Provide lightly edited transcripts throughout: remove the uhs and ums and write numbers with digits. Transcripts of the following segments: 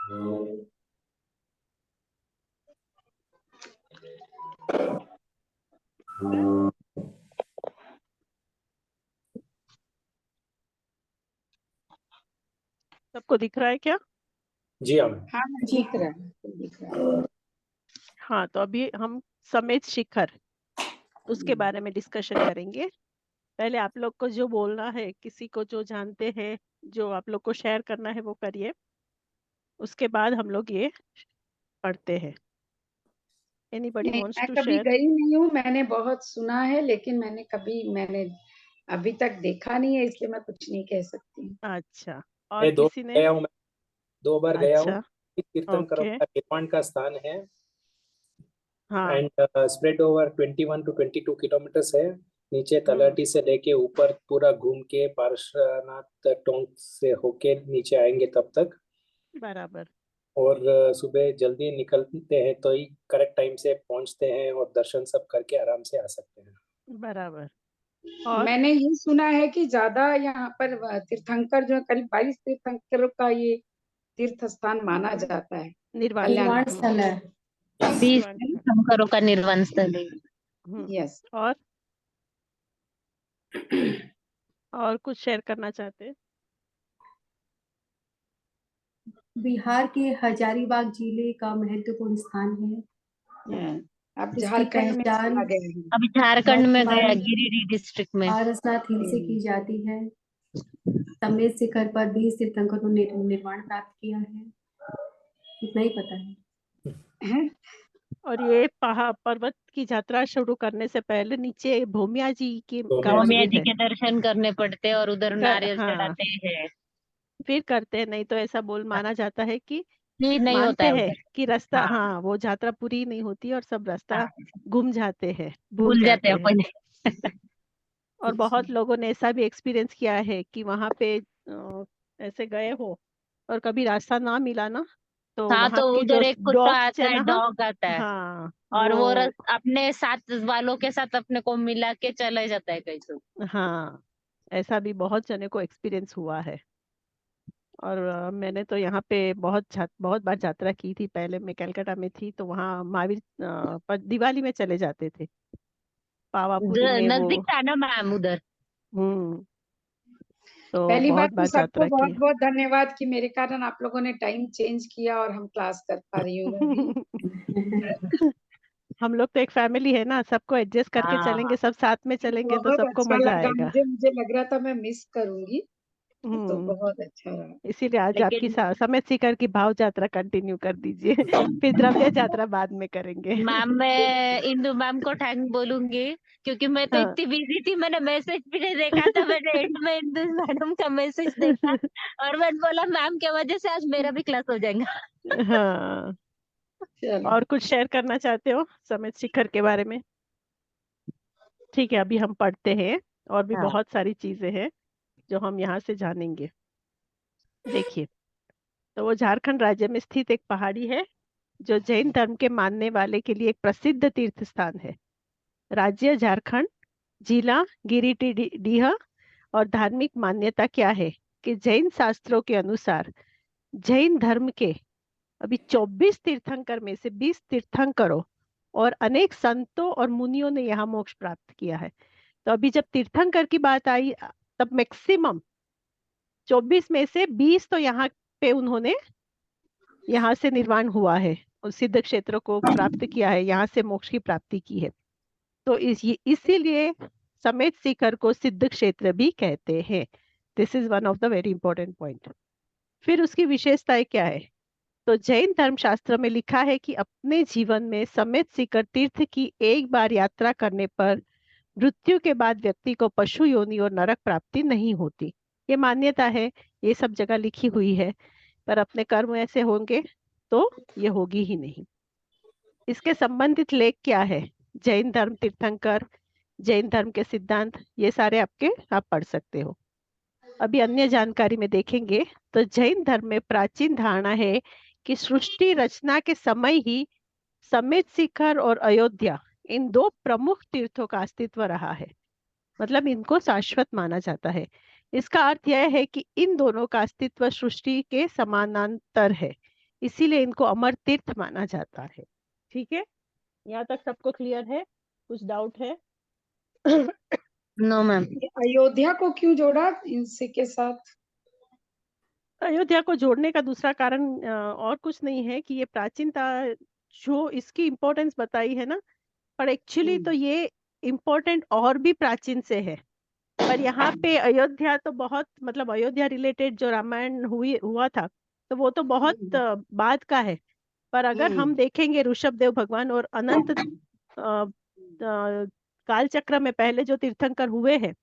सबको दिख रहा है क्या? जी हाँ। हाँ दिख रहा है, दिख रहा है। हाँ, तो अभी हम समेत शिखर उसके बारे में डिस्कशन करेंगे। पहले आप लोग को जो बोलना है, किसी को जो जानते हैं, जो आप लोग को शेयर करना है वो करिए। उसके बाद हम लोग ये पढ़ते हैं। एनीबॉडी नहीं, वांट्स मैं टू कभी शेयर? गई नहीं हूँ, मैंने बहुत सुना है, लेकिन मैंने अभी तक देखा नहीं है, इसलिए मैं कुछ नहीं कह सकती। अच्छा, और किसी ने? मैं 2 बार गया हूँ। अच्छा, तीर्थंकरों ओके, का निर्माण का स्थान है हाँ, and spread over 21 to 22 kilometres है। नीचे हम्म, तलहटी से लेके ऊपर पूरा घूम के पार्श्वनाथ टोंक से होके नीचे आएंगे तब तक। बराबर। और सुबह जल्दी निकलते हैं तो ही करेक्ट टाइम से पहुंचते हैं और दर्शन सब करके आराम से आ सकते हैं। बराबर। और मैंने ये सुना है कि ज्यादा यहाँ पर तीर्थंकर जो है, करीब 22 तीर्थंकरों का ये तीर्थ स्थान माना जाता है। निर्वाण कल्याण स्थल। स्थल है। 20 निर्वाण स्थल। तीर्थंकरों का निर्वाण स्थल है। यस। और कुछ शेयर करना चाहते हैं? बिहार के हजारीबाग जिले का महत्वपूर्ण स्थान है। अब इसकी झारखंड में पहचान चला गया है। अभी झारखंड में वर्तमान गया, गिरिडीह डिस्ट्रिक्ट में। पारसनाथ हिल से की जाती है। समेत शिखर पर 20 तीर्थंकरों ने निर्वाण प्राप्त किया है। इतना ही पता है। और ये पहाड़ पर्वत की यात्रा शुरू करने से पहले नीचे भूमिया जी की का भौमिया मंदिर जी है। के दर्शन करने पड़ते हैं और उधर नारियल हाँ, चढ़ाते हैं। फिर करते हैं, नहीं तो ऐसा माना जाता है कि नहीं होता मानते है हैं उधर। कि रास्ता, हाँ, हाँ, वो यात्रा पूरी नहीं होती और सब रास्ता हाँ, गुम जाते हैं, भूल भूल जाते जाते हैं हैं। अपन। और बहुत लोगों ने ऐसा भी एक्सपीरियंस किया है कि वहां पे ऐसे गए हो और कभी रास्ता ना मिला ना, तो हाँ, वहां तो के जो उधर एक कुत्ता डॉग्स आता है है, ना, हाँ, डॉग आता है, हाँ, और वो वो, अपने साथ वालों के साथ अपने को मिला के चले जाता है कहीं तो। हाँ, ऐसा भी बहुत जने को एक्सपीरियंस हुआ है। और मैंने तो यहाँ पे बहुत बार यात्रा की थी। पहले मैं कलकत्ता में थी तो वहाँ महावीर पर दिवाली में चले जाते थे, पावापुरी में वो। नजदीक था ना मैम उधर। हम्म। तो पहली बात बहुत तो बार सबको यात्रा बहुत की बहुत धन्यवाद कि मेरे कारण आप लोगों ने टाइम चेंज किया और हम क्लास कर पा रही हूँ अभी। हम लोग तो एक फैमिली है ना, सबको एडजस्ट करके हाँ, चलेंगे, सब साथ में चलेंगे तो बहुत सबको अच्छा मजा लगा, आएगा। मुझे लग रहा था मैं मिस करूंगी, तो हम्म। बहुत अच्छा रहा। इसीलिए आज आपकी लेकिन समेत शिखर की भाव यात्रा कंटिन्यू कर दीजिए। फिर द्रव्य यात्रा बाद में करेंगे। मैम, मैं इंदु मैम को थैंक बोलूंगी, क्योंकि मैं तो हाँ। इतनी बिजी थी, मैंने मैसेज भी नहीं देखा था। मैंने एंड में इंदु मैडम का मैसेज देखा और मैंने बोला मैम की वजह से आज मेरा भी क्लास हो जाएगा। हाँ, चलो। और कुछ शेयर करना चाहते हो समेत शिखर के बारे में? ठीक है, अभी हम पढ़ते हैं। और भी हाँ, बहुत सारी चीजें हैं जो हम यहाँ से जानेंगे। देखिए, तो वो झारखंड राज्य में स्थित एक पहाड़ी है जो जैन धर्म के मानने वाले के लिए एक प्रसिद्ध तीर्थ स्थान है। राज्य झारखंड, जिला गिरिडीह। और धार्मिक मान्यता क्या है कि जैन शास्त्रों के अनुसार जैन धर्म के अभी 24 तीर्थंकर में से 20 तीर्थंकरों और अनेक संतों और मुनियों ने यहाँ मोक्ष प्राप्त किया है। तो अभी जब तीर्थंकर की बात आई, तब मैक्सिमम 24 में से 20 तो यहाँ पे उन्होंने, यहाँ से निर्वाण हुआ है और सिद्ध क्षेत्रों को प्राप्त किया है, यहाँ से मोक्ष की प्राप्ति की है। तो इसीलिए समेत शिखर को सिद्ध क्षेत्र भी कहते हैं। This is one of the very important point. फिर उसकी विशेषताएं क्या है? तो जैन धर्मशास्त्र में लिखा है कि अपने जीवन में समेत शिखर तीर्थ की एक बार यात्रा करने पर मृत्यु के बाद व्यक्ति को पशु योनि और नरक प्राप्ति नहीं होती। ये मान्यता है, ये सब जगह लिखी हुई है, पर अपने कर्म ऐसे होंगे तो ये होगी ही नहीं। इसके संबंधित लेख क्या है? जैन धर्म तीर्थंकर, जैन धर्म के सिद्धांत, ये सारे आप पढ़ सकते हो। अभी अन्य जानकारी में देखेंगे तो जैन धर्म में प्राचीन धारणा है कि सृष्टि रचना के समय ही समेत शिखर और अयोध्या, इन दो प्रमुख तीर्थों का अस्तित्व रहा है। मतलब इनको शाश्वत माना जाता है। इसका अर्थ यह है कि इन दोनों का अस्तित्व सृष्टि के समानांतर है। इसीलिए इनको अमर तीर्थ माना जाता है। ठीक है, यहाँ तक सबको क्लियर है? कुछ डाउट है? No ma'am. ये अयोध्या को क्यों जोड़ा इनसे के साथ? अयोध्या को जोड़ने का दूसरा कारण और कुछ नहीं है कि ये प्राचीनता जो इसकी इम्पोर्टेंस बताई है ना, पर एक्चुअली तो ये इम्पोर्टेंट और भी प्राचीन से है। पर यहाँ पे अयोध्या तो बहुत मतलब अयोध्या रिलेटेड जो रामायण हुआ था तो वो तो बहुत बाद का है। पर अगर हम देखेंगे ऋषभ देव भगवान और अनंत काल चक्र में पहले जो तीर्थंकर हुए हैं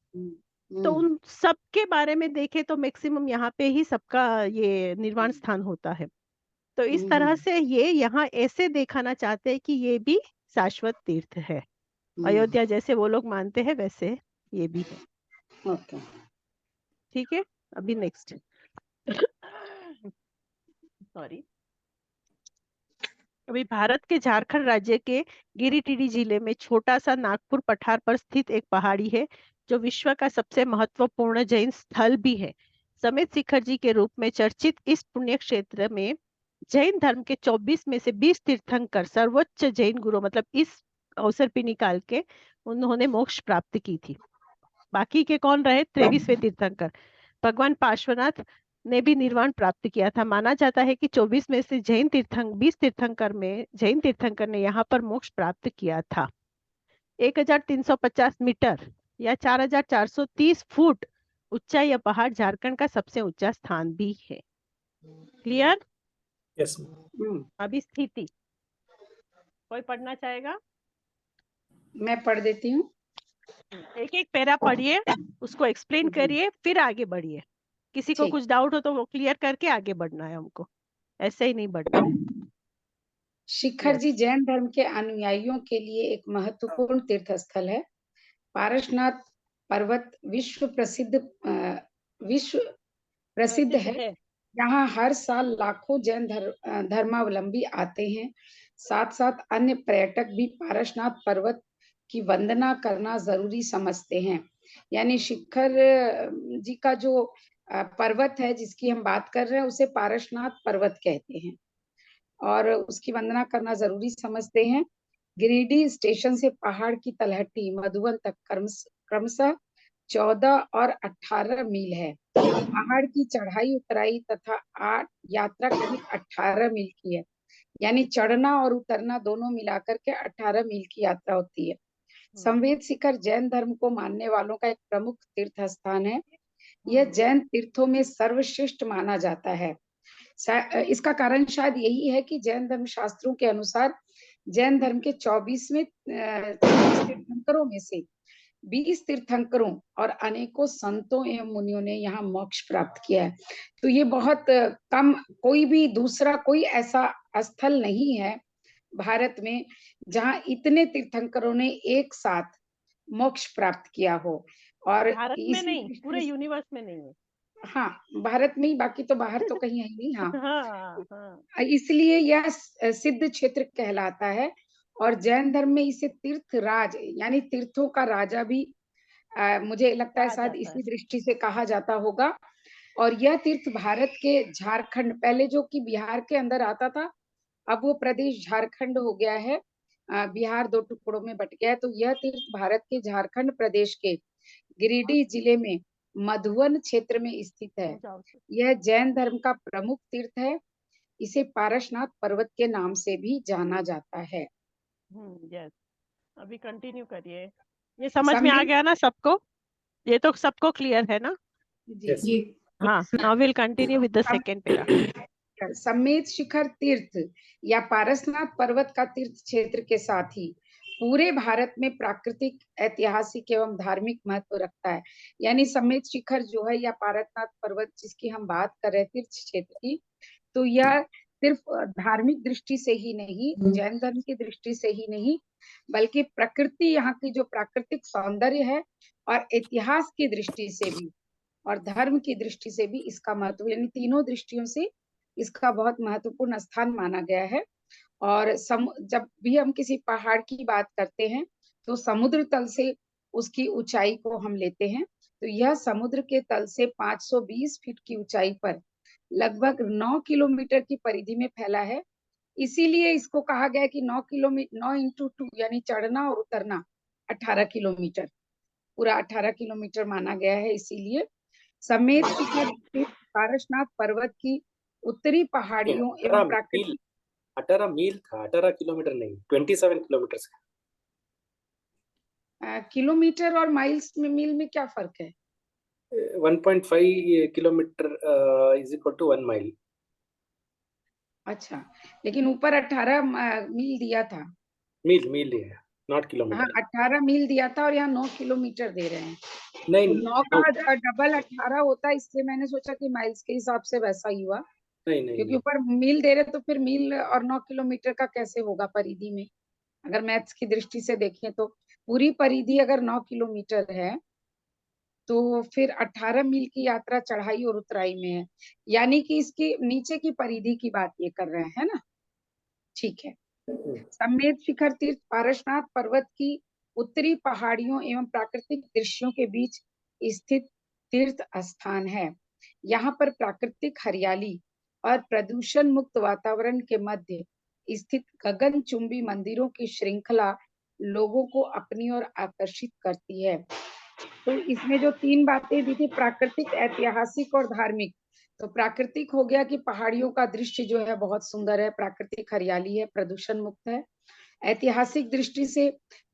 तो उन सब के बारे में देखें तो मैक्सिमम यहाँ पे ही सबका ये निर्वाण स्थान होता है। तो इस तरह से ये यहाँ ऐसे दिखाना चाहते हैं कि ये भी शाश्वत तीर्थ है। अयोध्या जैसे वो लोग मानते हैं वैसे ये भी है। ओके। ठीक है, अभी नेक्स्ट सॉरी, अभी भारत के झारखंड राज्य के गिरिडीह जिले में छोटा सा नागपुर पठार पर स्थित एक पहाड़ी है जो विश्व का सबसे महत्वपूर्ण जैन स्थल भी है। समेत शिखर जी के रूप में चर्चित इस पुण्य क्षेत्र में जैन धर्म के 24 में से 20 तीर्थंकर सर्वोच्च जैन गुरु मतलब इस अवसर पे निकाल के उन्होंने मोक्ष प्राप्त की थी। बाकी के कौन रहे? 23वें तीर्थंकर भगवान पार्श्वनाथ ने भी निर्वाण प्राप्त किया था। माना जाता है कि 24 में से 20 तीर्थंकर में जैन तीर्थंकर ने यहाँ पर मोक्ष प्राप्त किया था। 1350 मीटर या 4430 फुट ऊंचा यह पहाड़ झारखंड का सबसे ऊंचा स्थान भी है। क्लियर? यस। अभी स्थिति कोई पढ़ना चाहेगा? मैं पढ़ देती हूँ। एक एक पैरा पढ़िए, उसको एक्सप्लेन करिए, फिर आगे बढ़िए। किसी को ठीक। कुछ डाउट हो तो वो क्लियर करके आगे बढ़ना है हमको, ऐसे ही नहीं बढ़ना है। शिखर जी जैन धर्म के अनुयायियों के लिए एक महत्वपूर्ण तीर्थ स्थल है। पारसनाथ पर्वत विश्व प्रसिद्ध है। यहाँ हर साल लाखों जैन धर्मावलंबी आते हैं। साथ साथ अन्य पर्यटक भी पारसनाथ पर्वत की वंदना करना जरूरी समझते हैं। यानी शिखर जी का जो पर्वत है जिसकी हम बात कर रहे हैं उसे पारसनाथ पर्वत कहते हैं और उसकी वंदना करना जरूरी समझते हैं। गिरिडीह स्टेशन से पहाड़ की तलहटी मधुबन तक क्रमशः 14 और 18 मील है। पहाड़ की चढ़ाई उतराई तथा यात्रा करीब 18 मील की है। यानी चढ़ना और उतरना दोनों मिलाकर के 18 मील की यात्रा होती है। संवेद शिखर जैन धर्म को मानने वालों का एक प्रमुख तीर्थ स्थान है। यह जैन तीर्थों में सर्वश्रेष्ठ माना जाता है। इसका कारण शायद यही है कि जैन धर्म शास्त्रों के अनुसार जैन धर्म के 24वें तीर्थंकरों में से 20 तीर्थंकरों और अनेकों संतों एवं मुनियों ने यहाँ मोक्ष प्राप्त किया है। तो ये बहुत कम, कोई भी दूसरा कोई ऐसा स्थल नहीं है भारत में जहाँ इतने तीर्थंकरों ने एक साथ मोक्ष प्राप्त किया हो। और भारत में नहीं, पूरे यूनिवर्स में नहीं है। हाँ, भारत में ही, बाकी तो बाहर तो कहीं है नहीं। हाँ, हाँ। इसलिए यह सिद्ध क्षेत्र कहलाता है और जैन धर्म में इसे तीर्थ राज यानी तीर्थों का राजा भी मुझे लगता है शायद इसी दृष्टि से कहा जाता होगा। और यह तीर्थ भारत के झारखंड, पहले जो कि बिहार के अंदर आता था, अब वो प्रदेश झारखंड हो गया है। बिहार 2 टुकड़ों में बट गया है। तो यह तीर्थ भारत के झारखंड प्रदेश के गिरिडीह जिले में मधुबन क्षेत्र में स्थित है। यह जैन धर्म का प्रमुख तीर्थ है। इसे पारसनाथ पर्वत के नाम से भी जाना जाता है। यस, अभी कंटिन्यू करिए। ये समझ में आ गया ना सबको? ये तो सबको क्लियर है ना? जी। हाँ, now will continue with the second para. समेत शिखर तीर्थ या पारसनाथ पर्वत का तीर्थ क्षेत्र के साथ ही पूरे भारत में प्राकृतिक, ऐतिहासिक एवं धार्मिक महत्व रखता है। यानी समेत शिखर जो है या पारसनाथ पर्वत जिसकी हम बात कर रहे हैं तीर्थ क्षेत्र की, तो यह सिर्फ धार्मिक दृष्टि से ही नहीं, जैन धर्म की दृष्टि से ही नहीं, बल्कि प्रकृति, यहाँ की जो प्राकृतिक सौंदर्य है और इतिहास की दृष्टि से भी और धर्म की दृष्टि से भी इसका महत्व, यानी तीनों दृष्टियों से इसका बहुत महत्वपूर्ण स्थान माना गया है। और जब भी हम किसी पहाड़ की बात करते हैं तो समुद्र तल से उसकी ऊंचाई को हम लेते हैं। तो यह समुद्र के तल से 520 फीट की ऊंचाई पर लगभग 9 किलोमीटर की परिधि में फैला है। इसीलिए इसको कहा गया है कि 9 इंटू 2 यानी चढ़ना और उतरना 18 किलोमीटर, पूरा 18 किलोमीटर माना गया है। इसीलिए समेत शिखर स्थित पारसनाथ पर्वत की उत्तरी पहाड़ियों एवं 18 मील, 18 मील था, 18 किलोमीटर नहीं, 27 किलोमीटर। किलोमीटर और माइल्स में, मील में क्या फर्क है? 1.5 किलोमीटर इज इक्वल टू 1 माइल। अच्छा, लेकिन ऊपर 18 मील दिया था। मील है, नॉट हाँ, किलोमीटर। 18 मील दिया था और यहाँ 9 किलोमीटर दे रहे हैं। नहीं, तो 9 का डबल 18 होता है, इसलिए मैंने सोचा कि माइल्स के हिसाब से वैसा ही हुआ। नहीं क्योंकि ऊपर मील दे रहे तो फिर मील और 9 किलोमीटर का कैसे होगा परिधि में? अगर मैथ्स की दृष्टि से देखें तो पूरी परिधि अगर 9 किलोमीटर है तो फिर 18 मील की यात्रा चढ़ाई और उतराई में है, यानी कि इसकी नीचे की परिधि की बात ये कर रहे हैं ना। ठीक है। समेत शिखर तीर्थ पारसनाथ पर्वत की उत्तरी पहाड़ियों एवं प्राकृतिक दृश्यों के बीच स्थित तीर्थ स्थान है। यहाँ पर प्राकृतिक हरियाली और प्रदूषण मुक्त वातावरण के मध्य स्थित गगनचुंबी मंदिरों की श्रृंखला लोगों को अपनी ओर आकर्षित करती है। तो इसमें जो 3 बातें दी थी, प्राकृतिक, ऐतिहासिक और धार्मिक। तो प्राकृतिक हो गया कि पहाड़ियों का दृश्य जो है बहुत सुंदर है, प्राकृतिक हरियाली है, प्रदूषण मुक्त है। ऐतिहासिक दृष्टि से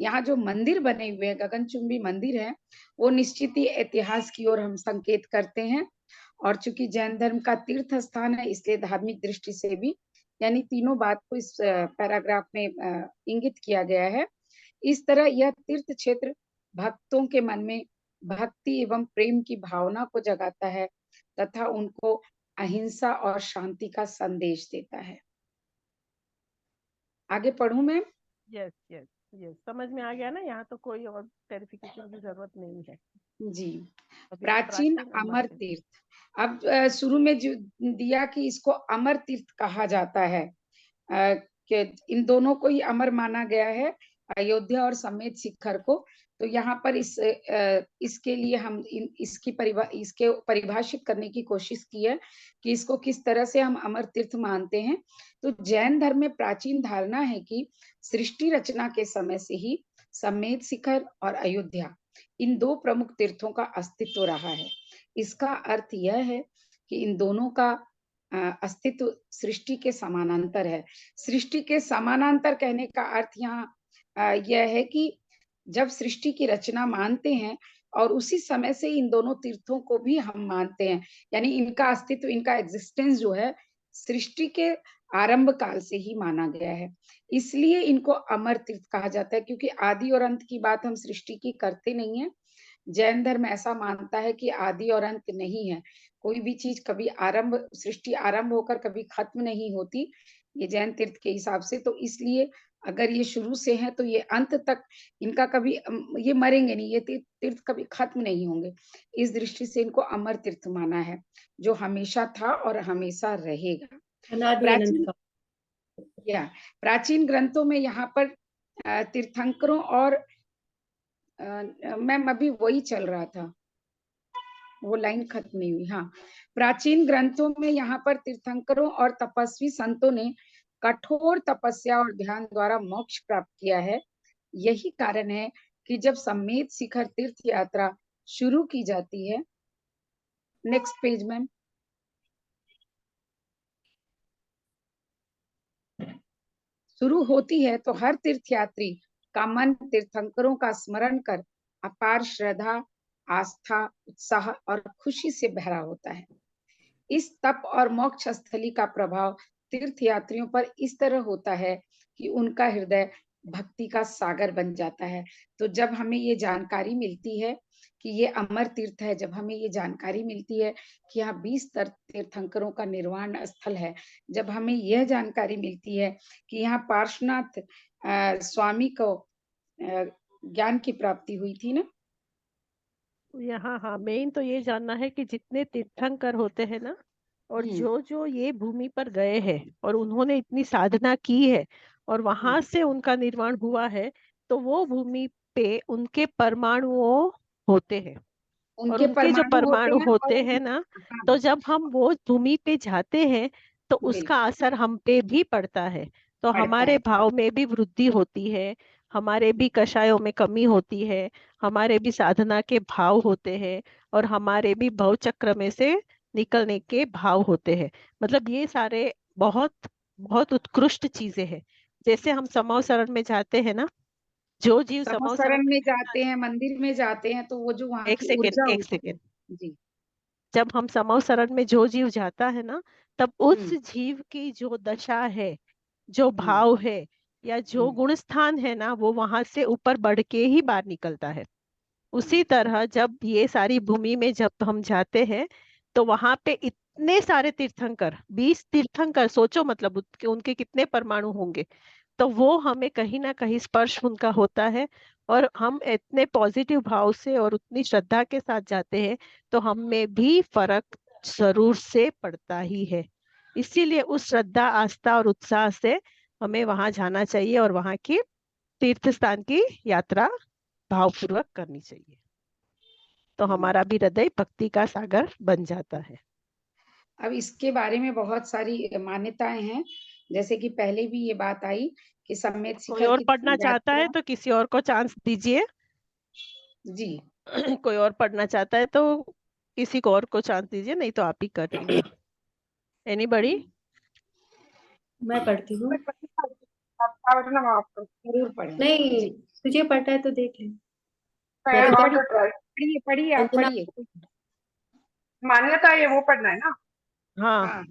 यहाँ जो मंदिर बने हुए हैं, गगनचुंबी मंदिर है, वो निश्चित ही इतिहास की ओर हम संकेत करते हैं। और चूंकि जैन धर्म का तीर्थ स्थान है, इसलिए धार्मिक दृष्टि से भी, यानी तीनों बात को इस पैराग्राफ में इंगित किया गया है। इस तरह यह तीर्थ क्षेत्र भक्तों के मन में भक्ति एवं प्रेम की भावना को जगाता है तथा उनको अहिंसा और शांति का संदेश देता है। आगे पढ़ूं मैं? यस यस यस, समझ में आ गया ना। यहाँ तो कोई और क्लैरिफिकेशन की जरूरत नहीं है जी। अभी। प्राचीन अमर तीर्थ, अब शुरू में जो दिया कि इसको अमर तीर्थ कहा जाता है, कि इन दोनों को ही अमर माना गया है, अयोध्या और समेत शिखर को। तो यहाँ पर इसके लिए हम इसके परिभाषित करने की कोशिश की है कि इसको किस तरह से हम अमर तीर्थ मानते हैं। तो जैन धर्म में प्राचीन धारणा है कि सृष्टि रचना के समय से ही समेत शिखर और अयोध्या, इन 2 प्रमुख तीर्थों का अस्तित्व रहा है। इसका अर्थ यह है कि इन दोनों का अस्तित्व सृष्टि के समानांतर है। सृष्टि के समानांतर कहने का अर्थ यहाँ यह है कि जब सृष्टि की रचना मानते हैं और उसी समय से इन दोनों तीर्थों को भी हम मानते हैं, यानी इनका अस्तित्व, इनका एग्जिस्टेंस जो है सृष्टि के आरंभ काल से ही माना गया है। इसलिए इनको अमर तीर्थ कहा जाता है, क्योंकि आदि और अंत की बात हम सृष्टि की करते नहीं है। जैन धर्म ऐसा मानता है कि आदि और अंत नहीं है, कोई भी चीज कभी सृष्टि आरंभ होकर कभी खत्म नहीं होती, ये जैन तीर्थ के हिसाब से। तो इसलिए अगर ये शुरू से है तो ये अंत तक इनका कभी, ये मरेंगे नहीं, ये तीर्थ कभी खत्म नहीं होंगे। इस दृष्टि से इनको अमर तीर्थ माना है, जो हमेशा था और हमेशा रहेगा। प्राचीन ग्रंथों में यहाँ पर तीर्थंकरों और मैम अभी वही चल रहा था, वो लाइन खत्म नहीं हुई। हाँ, प्राचीन ग्रंथों में यहाँ पर तीर्थंकरों और तपस्वी संतों ने कठोर तपस्या और ध्यान द्वारा मोक्ष प्राप्त किया है। यही कारण है कि जब समेत शिखर तीर्थ यात्रा शुरू की जाती है, नेक्स्ट पेज मैम, शुरू होती है तो हर तीर्थयात्री का मन तीर्थंकरों का स्मरण कर अपार श्रद्धा, आस्था, उत्साह और खुशी से भरा होता है। इस तप और मोक्ष स्थली का प्रभाव तीर्थयात्रियों पर इस तरह होता है कि उनका हृदय भक्ति का सागर बन जाता है। तो जब हमें ये जानकारी मिलती है कि ये अमर तीर्थ है, जब हमें ये जानकारी मिलती है कि यहाँ 20 तीर्थंकरों का निर्वाण स्थल है, जब हमें यह जानकारी मिलती है कि यहाँ पार्श्वनाथ स्वामी को ज्ञान की प्राप्ति हुई थी ना। यहाँ हाँ, मेन तो ये जानना है कि जितने तीर्थंकर होते हैं ना, और जो जो ये भूमि पर गए हैं और उन्होंने इतनी साधना की है और वहां से उनका निर्वाण हुआ है, तो वो भूमि पे उनके परमाणुओं होते हैं। और उनके उनके जो परमाणु और होते हैं ना, हाँ, तो जब हम वो भूमि पे जाते हैं तो बिल्कुल उसका असर हम पे भी पड़ता है। तो पड़ता हमारे है। भाव में भी वृद्धि होती है, हमारे भी कषायों में कमी होती है, हमारे भी साधना के भाव होते हैं, और हमारे भी भव चक्र में से निकलने के भाव होते हैं। मतलब ये सारे बहुत बहुत उत्कृष्ट चीजें हैं। जैसे हम समव शरण में जाते हैं ना, जो जीव समव शरण समस्वरण में में नहीं जाते जाते। हैं, मंदिर में जाते हैं, तो वो जो वहाँ एक की सेकेंड, ऊर्जा एक होती है। सेकेंड। जी। जब हम समव शरण में जो जीव जाता है ना, तब उस हम्म जीव की जो दशा है, जो हम्म भाव है, या जो हम्म गुण स्थान है ना, वो वहां से ऊपर बढ़ के ही बाहर निकलता है। उसी तरह जब ये सारी भूमि में जब हम जाते हैं, तो वहां पे इतने सारे तीर्थंकर, 20 तीर्थंकर, सोचो मतलब उनके उनके कितने परमाणु होंगे। तो वो हमें कहीं ना कहीं स्पर्श उनका होता है, और हम इतने पॉजिटिव भाव से और उतनी श्रद्धा के साथ जाते हैं, तो हम में भी फर्क जरूर से पड़ता ही है। इसीलिए उस श्रद्धा, आस्था और उत्साह से हमें वहां जाना चाहिए, और वहां की तीर्थ स्थान की यात्रा भावपूर्वक करनी चाहिए। तो हमारा भी हृदय भक्ति का सागर बन जाता है। अब इसके बारे में बहुत सारी मान्यताएं हैं, जैसे कि पहले भी ये बात आई कि सम्मेद कोई शिखर और की पढ़ना चाहता है यात्रा। तो किसी और को चांस दीजिए। जी। कोई और पढ़ना चाहता है तो किसी को और को चांस दीजिए, नहीं तो आप ही कंटिन्यू। एनीबडी? मैं पढ़ती हूँ। जरूर पढ़ें। नहीं, जी। तुझे पढ़ना है तो देख ले। I मैं तो want पढ़िए to try. पढ़िए पढ़िए, आप अंजना। पढ़िए। मान्यता है वो पढ़ना है ना। हाँ। हाँ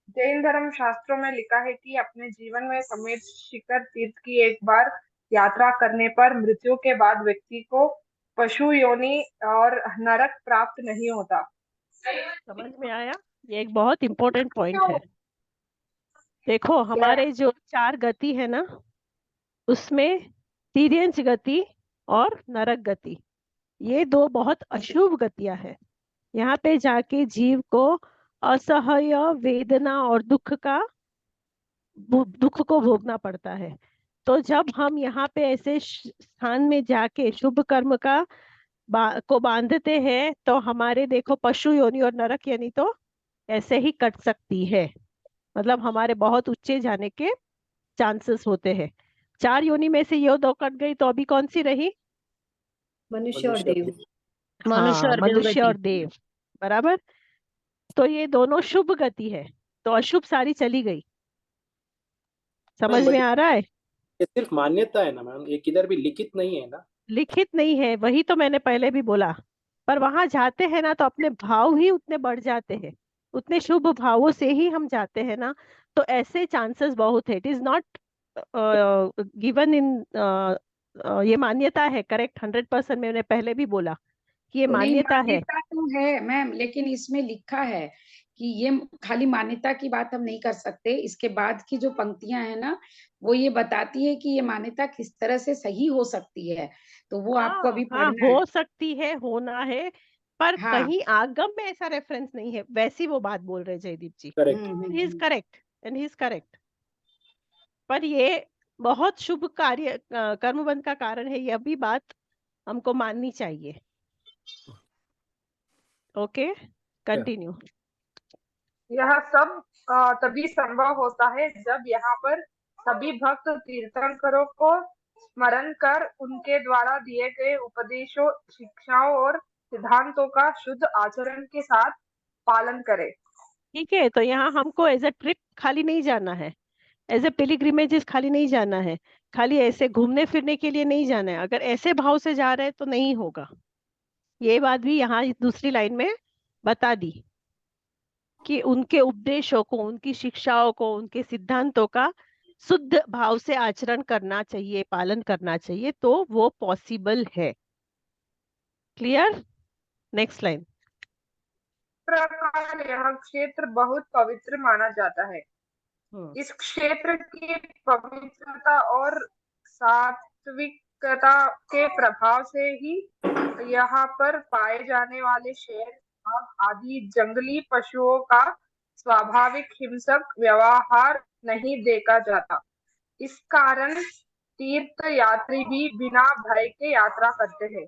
जैन धर्म शास्त्रों में लिखा है कि अपने जीवन में सम्मेद शिखर तीर्थ की एक बार यात्रा करने पर मृत्यु के बाद व्यक्ति को पशु योनि और नरक प्राप्त नहीं होता। समझ में आया? ये एक बहुत इंपॉर्टेंट पॉइंट क्यों? है। देखो, हमारे जो चार गति है ना, उसमें तिर्यंच गति और नरक गति, ये दो बहुत अशुभ गतियां हैं। यहाँ पे जाके जीव को असह्य वेदना और दुख को भोगना पड़ता है। तो जब हम यहाँ पे ऐसे स्थान में जाके शुभ कर्म को बांधते हैं, तो हमारे देखो पशु योनि और नरक यानी तो ऐसे ही कट सकती है। मतलब हमारे बहुत ऊंचे जाने के चांसेस होते हैं। चार योनि में से ये दो कट गई, तो अभी कौन सी रही? मनुष्य और मनुष्य। देव। मनुष्य हाँ, और मनुष्य देवगति। और देव। बराबर। तो ये दोनों शुभ गति है, तो अशुभ सारी चली गई। समझ मैम में आ रहा है? ये सिर्फ मान्यता है ना मैम, ये किधर भी लिखित नहीं है ना। लिखित नहीं है, वही तो मैंने पहले भी बोला। पर वहां जाते हैं ना, तो अपने भाव ही उतने बढ़ जाते हैं, उतने शुभ भावों से ही हम जाते हैं ना। तो ऐसे चांसेस बहुत है। It is not given in, ये मान्यता है, करेक्ट, 100%। मैंने पहले भी बोला कि ये नहीं, मान्यता है। मान्यता तो है मैम, लेकिन इसमें लिखा है कि ये खाली मान्यता की बात हम नहीं कर सकते। इसके बाद की जो पंक्तियां हैं ना, वो ये बताती है कि ये मान्यता किस तरह से सही हो सकती है, तो वो आपको हाँ अभी हाँ, पढ़ना है। हो सकती है, होना है। पर हाँ। कहीं आगम में ऐसा रेफरेंस नहीं है, वैसी वो बात बोल रहे Jaideep ji. Correct. He is correct, and he is correct. पर ये बहुत शुभ कार्य, कर्मबंध का कारण है, यह भी बात हमको माननी चाहिए। Okay, continue. यह सब तभी संभव होता है जब यहाँ पर सभी भक्त तीर्थंकरों को स्मरण कर उनके द्वारा दिए गए उपदेशों, शिक्षाओं और सिद्धांतों का शुद्ध आचरण के साथ पालन करें। ठीक है, तो यहाँ हमको एज अ ट्रिप खाली नहीं जाना है, एज ए पिलिग्रिमेजेस खाली नहीं जाना है, खाली ऐसे घूमने फिरने के लिए नहीं जाना है। अगर ऐसे भाव से जा रहे हैं तो नहीं होगा। ये बात भी यहाँ इस दूसरी लाइन में बता दी कि उनके उपदेशों को, उनकी शिक्षाओं को, उनके सिद्धांतों का शुद्ध भाव से आचरण करना चाहिए, पालन करना चाहिए, तो वो पॉसिबल है। क्लियर? Next line. प्रकार यह क्षेत्र बहुत पवित्र माना जाता है। इस क्षेत्र की पवित्रता और सात्विकता के प्रभाव से ही यहाँ पर पाए जाने वाले शेर, बाघ आदि जंगली पशुओं का स्वाभाविक हिंसक व्यवहार नहीं देखा जाता। इस कारण तीर्थ यात्री भी बिना भय के यात्रा करते हैं।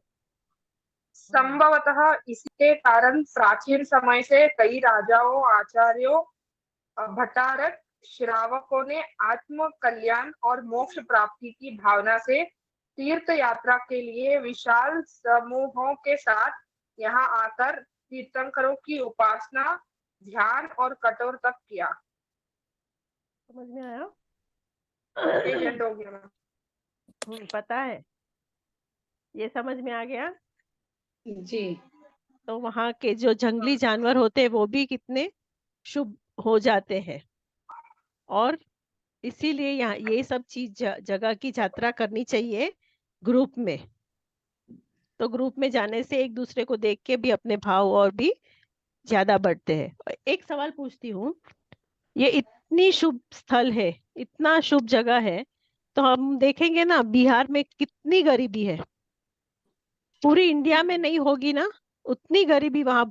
संभवतः इसी के कारण प्राचीन समय से कई राजाओं, आचार्यों, भट्टारक, श्रावकों ने आत्म कल्याण और मोक्ष प्राप्ति की भावना से तीर्थ यात्रा के लिए विशाल समूहों के साथ यहाँ आकर तीर्थंकरों की उपासना, ध्यान और कठोर तप किया। समझ में आया? एजेंट हो गया मैम। पता है, ये समझ में आ गया। जी। तो वहाँ के जो जंगली जानवर होते हैं वो भी कितने शुभ हो जाते हैं, और इसीलिए यहाँ ये सब चीज जगह की यात्रा करनी चाहिए ग्रुप में। तो ग्रुप में जाने से एक दूसरे को देख के भी अपने भाव और भी ज्यादा बढ़ते हैं। एक सवाल पूछती हूँ, ये इतनी शुभ स्थल है, इतना शुभ जगह है, तो हम देखेंगे ना बिहार में कितनी गरीबी है। पूरी इंडिया में नहीं होगी ना उतनी गरीबी, वहां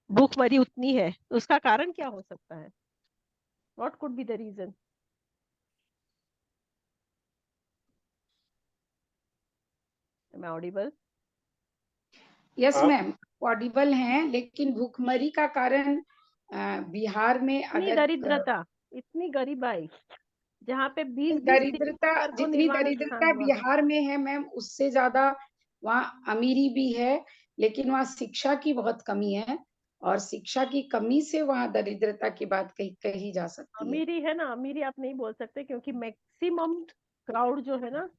भूखमरी उतनी है। उसका कारण क्या हो सकता है? What could be the reason? Am I audible? Yes आप मैम, ऑडिबल हैं, लेकिन भूखमरी का कारण बिहार में इतनी अगर दरिद्रता, इतनी गरीबाई, जहाँ पे 20-20 दरिद्रता, तीर्थंकर को जितनी निर्वाण स्थान दरिद्रता हुआ है। बिहार में है मैम, उससे ज्यादा वहाँ अमीरी भी है, लेकिन वहाँ शिक्षा की बहुत कमी है, और शिक्षा की कमी से वहाँ दरिद्रता की बात कही जा सकती है। अमीरी है ना, अमीरी आप नहीं बोल सकते, क्योंकि मैक्सिमम क्राउड जो है ना,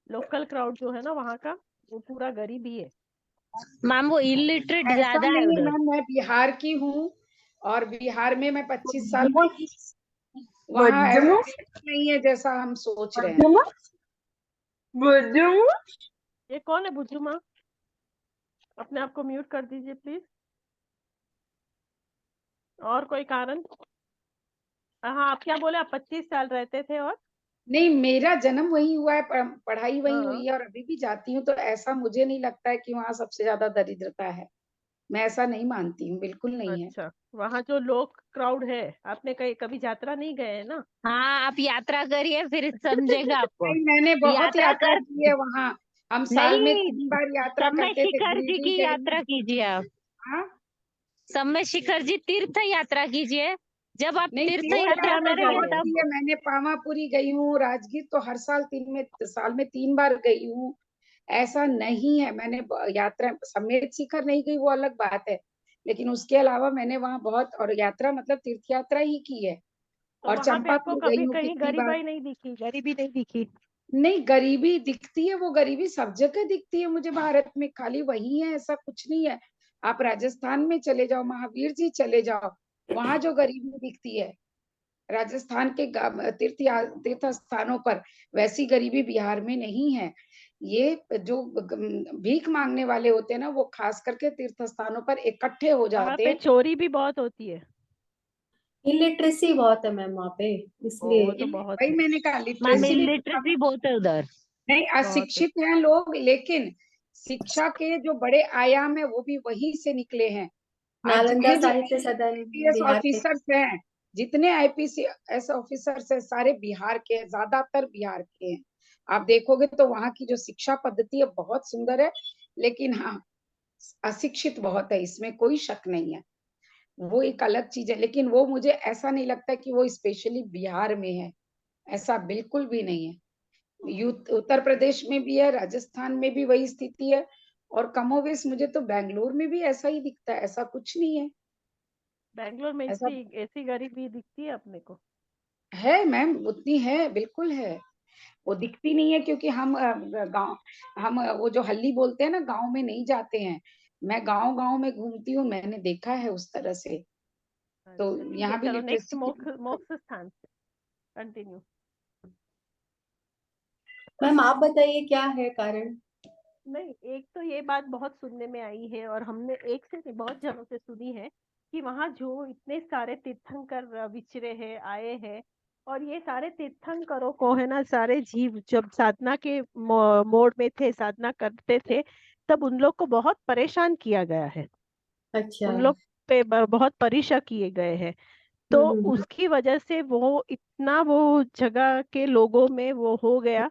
लोकल क्राउड जो है ना वहाँ का, वो पूरा गरीब ही है। मैम वो इलिटरेट ऐसा ज्यादा है नहीं है उधर। मैम, मैं बिहार की हूँ, और बिहार में मैं 25 साल रही। वहाँ ऐसा नहीं है जैसा हम सोच रहे हैं। ये कौन है बुज्जू माँ? अपने आप को म्यूट कर दीजिए प्लीज। और कोई कारण? हाँ, आप क्या बोले? आप 25 साल रहते थे और? नहीं, मेरा जन्म वही हुआ है, पढ़ाई वही हाँ, हुई है, और अभी भी जाती हूँ, तो ऐसा मुझे नहीं लगता है कि वहाँ सबसे ज्यादा दरिद्रता है। मैं ऐसा नहीं मानती हूँ, बिल्कुल नहीं है। अच्छा, वहाँ जो लोग क्राउड है, आपने कभी यात्रा नहीं गए है ना? हाँ, आप यात्रा करिए फिर समझेगा आपको। नहीं, मैंने बहुत यात्रा कर की है वहाँ। हम साल में नहीं, 3 बार यात्रा समय करते थे, शिखर जी गिरिडीह की गई हूँ। यात्रा कीजिए आप। हाँ, समय शिखर जी तीर्थ यात्रा कीजिए। जब आप नहीं, तीर्थ तीर्थ यात्रा यात्रा करेंगे बहुत की तब है मैंने। पावापुरी गई हूँ, राजगीर तो हर साल साल में 3 बार गई हूँ। ऐसा नहीं है, मैंने यात्रा समेत शिखर नहीं गई, वो अलग बात है, लेकिन उसके अलावा मैंने वहाँ बहुत, और यात्रा मतलब तीर्थ यात्रा ही की है। तो और वहां पे आपको चंपापुर गई कभी हूँ कहीं कितनी बार। गरीबाई नहीं दिखी, गरीबी नहीं दिखी? नहीं, गरीबी दिखती है, वो गरीबी सब जगह दिखती है मुझे भारत में, खाली वही है ऐसा कुछ नहीं है। आप राजस्थान में चले जाओ, महावीर जी चले जाओ, वहां जो गरीबी दिखती है राजस्थान के तीर्थ स्थानों पर, वैसी गरीबी बिहार में नहीं है। ये जो भीख मांगने वाले होते हैं ना, वो खास करके तीर्थ स्थानों पर इकट्ठे हो वहां जाते पे हैं। चोरी भी बहुत होती है। इलिटरेसी बहुत है मैम वहाँ पे, वो इसलिए तो बहुत भाई है, मैंने कहा मैम लिटरेसी भी इलिटरेसी बहुत है उधर। नहीं, बहुत है। अशिक्षित हैं लोग, लेकिन शिक्षा के जो बड़े आयाम है वो भी वहीं से निकले हैं। आज नालंदा जितने भी साहित्य सदन आईपीएस बिहार में। ऑफिसर्स हैं, जितने आईपीएस ऑफिसर्स हैं, सारे बिहार के हैं, ज्यादातर बिहार के हैं। आप देखोगे तो वहाँ की जो शिक्षा पद्धति है बहुत सुंदर है, लेकिन हाँ, अशिक्षित बहुत है, इसमें कोई शक नहीं है। वो एक अलग चीज है, लेकिन वो मुझे ऐसा नहीं लगता कि वो स्पेशली बिहार में है, ऐसा बिल्कुल भी नहीं है। उत्तर प्रदेश में भी है, राजस्थान में भी वही स्थिति है, और कमोवेश मुझे तो बेंगलोर में भी ऐसा ही दिखता है, ऐसा कुछ नहीं है। बैंगलोर में ऐसा ऐसी गरीबी दिखती है अपने को? है मैम, उतनी है, बिल्कुल है। वो दिखती नहीं है क्योंकि हम गांव, हम वो जो हल्ली बोलते हैं ना, गांव में नहीं जाते हैं। मैं गांव गांव में घूमती हूँ, मैंने देखा है उस तरह से। तो अच्छा ठीक है, यहाँ भी चलो नेक्स्ट लिटरेसी की मोक्ष स्थान कंटिन्यू। मैम आप बताइए क्या है कारण? नहीं, एक तो ये बात बहुत सुनने में आई है, और हमने एक से नहीं बहुत जनों से सुनी है, कि वहाँ जो इतने सारे तीर्थंकर विचरे हैं, आए हैं, और ये सारे तीर्थंकरों को है ना, सारे जीव जब साधना के मोड में थे, साधना करते थे, तब उन लोग को बहुत परेशान किया गया है। अच्छा। उन लोग पे बहुत परीक्षा किए गए हैं। तो उसकी वजह से वो इतना वो जगह के लोगों में वो हो गया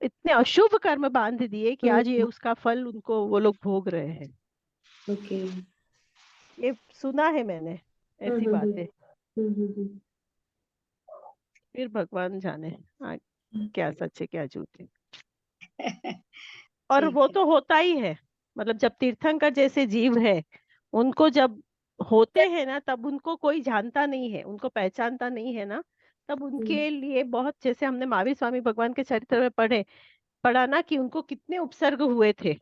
इतने अशुभ कर्म बांध दिए कि आज ये उसका फल उनको वो लोग भोग रहे हैं। ओके। ये सुना है मैंने ऐसी बातें। फिर भगवान जाने क्या सच है क्या झूठ है। और ठीक वो है। तो होता ही है, मतलब जब तीर्थंकर जैसे जीव है, उनको जब होते हैं ना, तब उनको कोई जानता नहीं है, उनको पहचानता नहीं है ना, तब उनके लिए बहुत, जैसे हमने महावीर स्वामी भगवान के चरित्र में पढ़ा ना कि उनको कितने उपसर्ग हुए थे।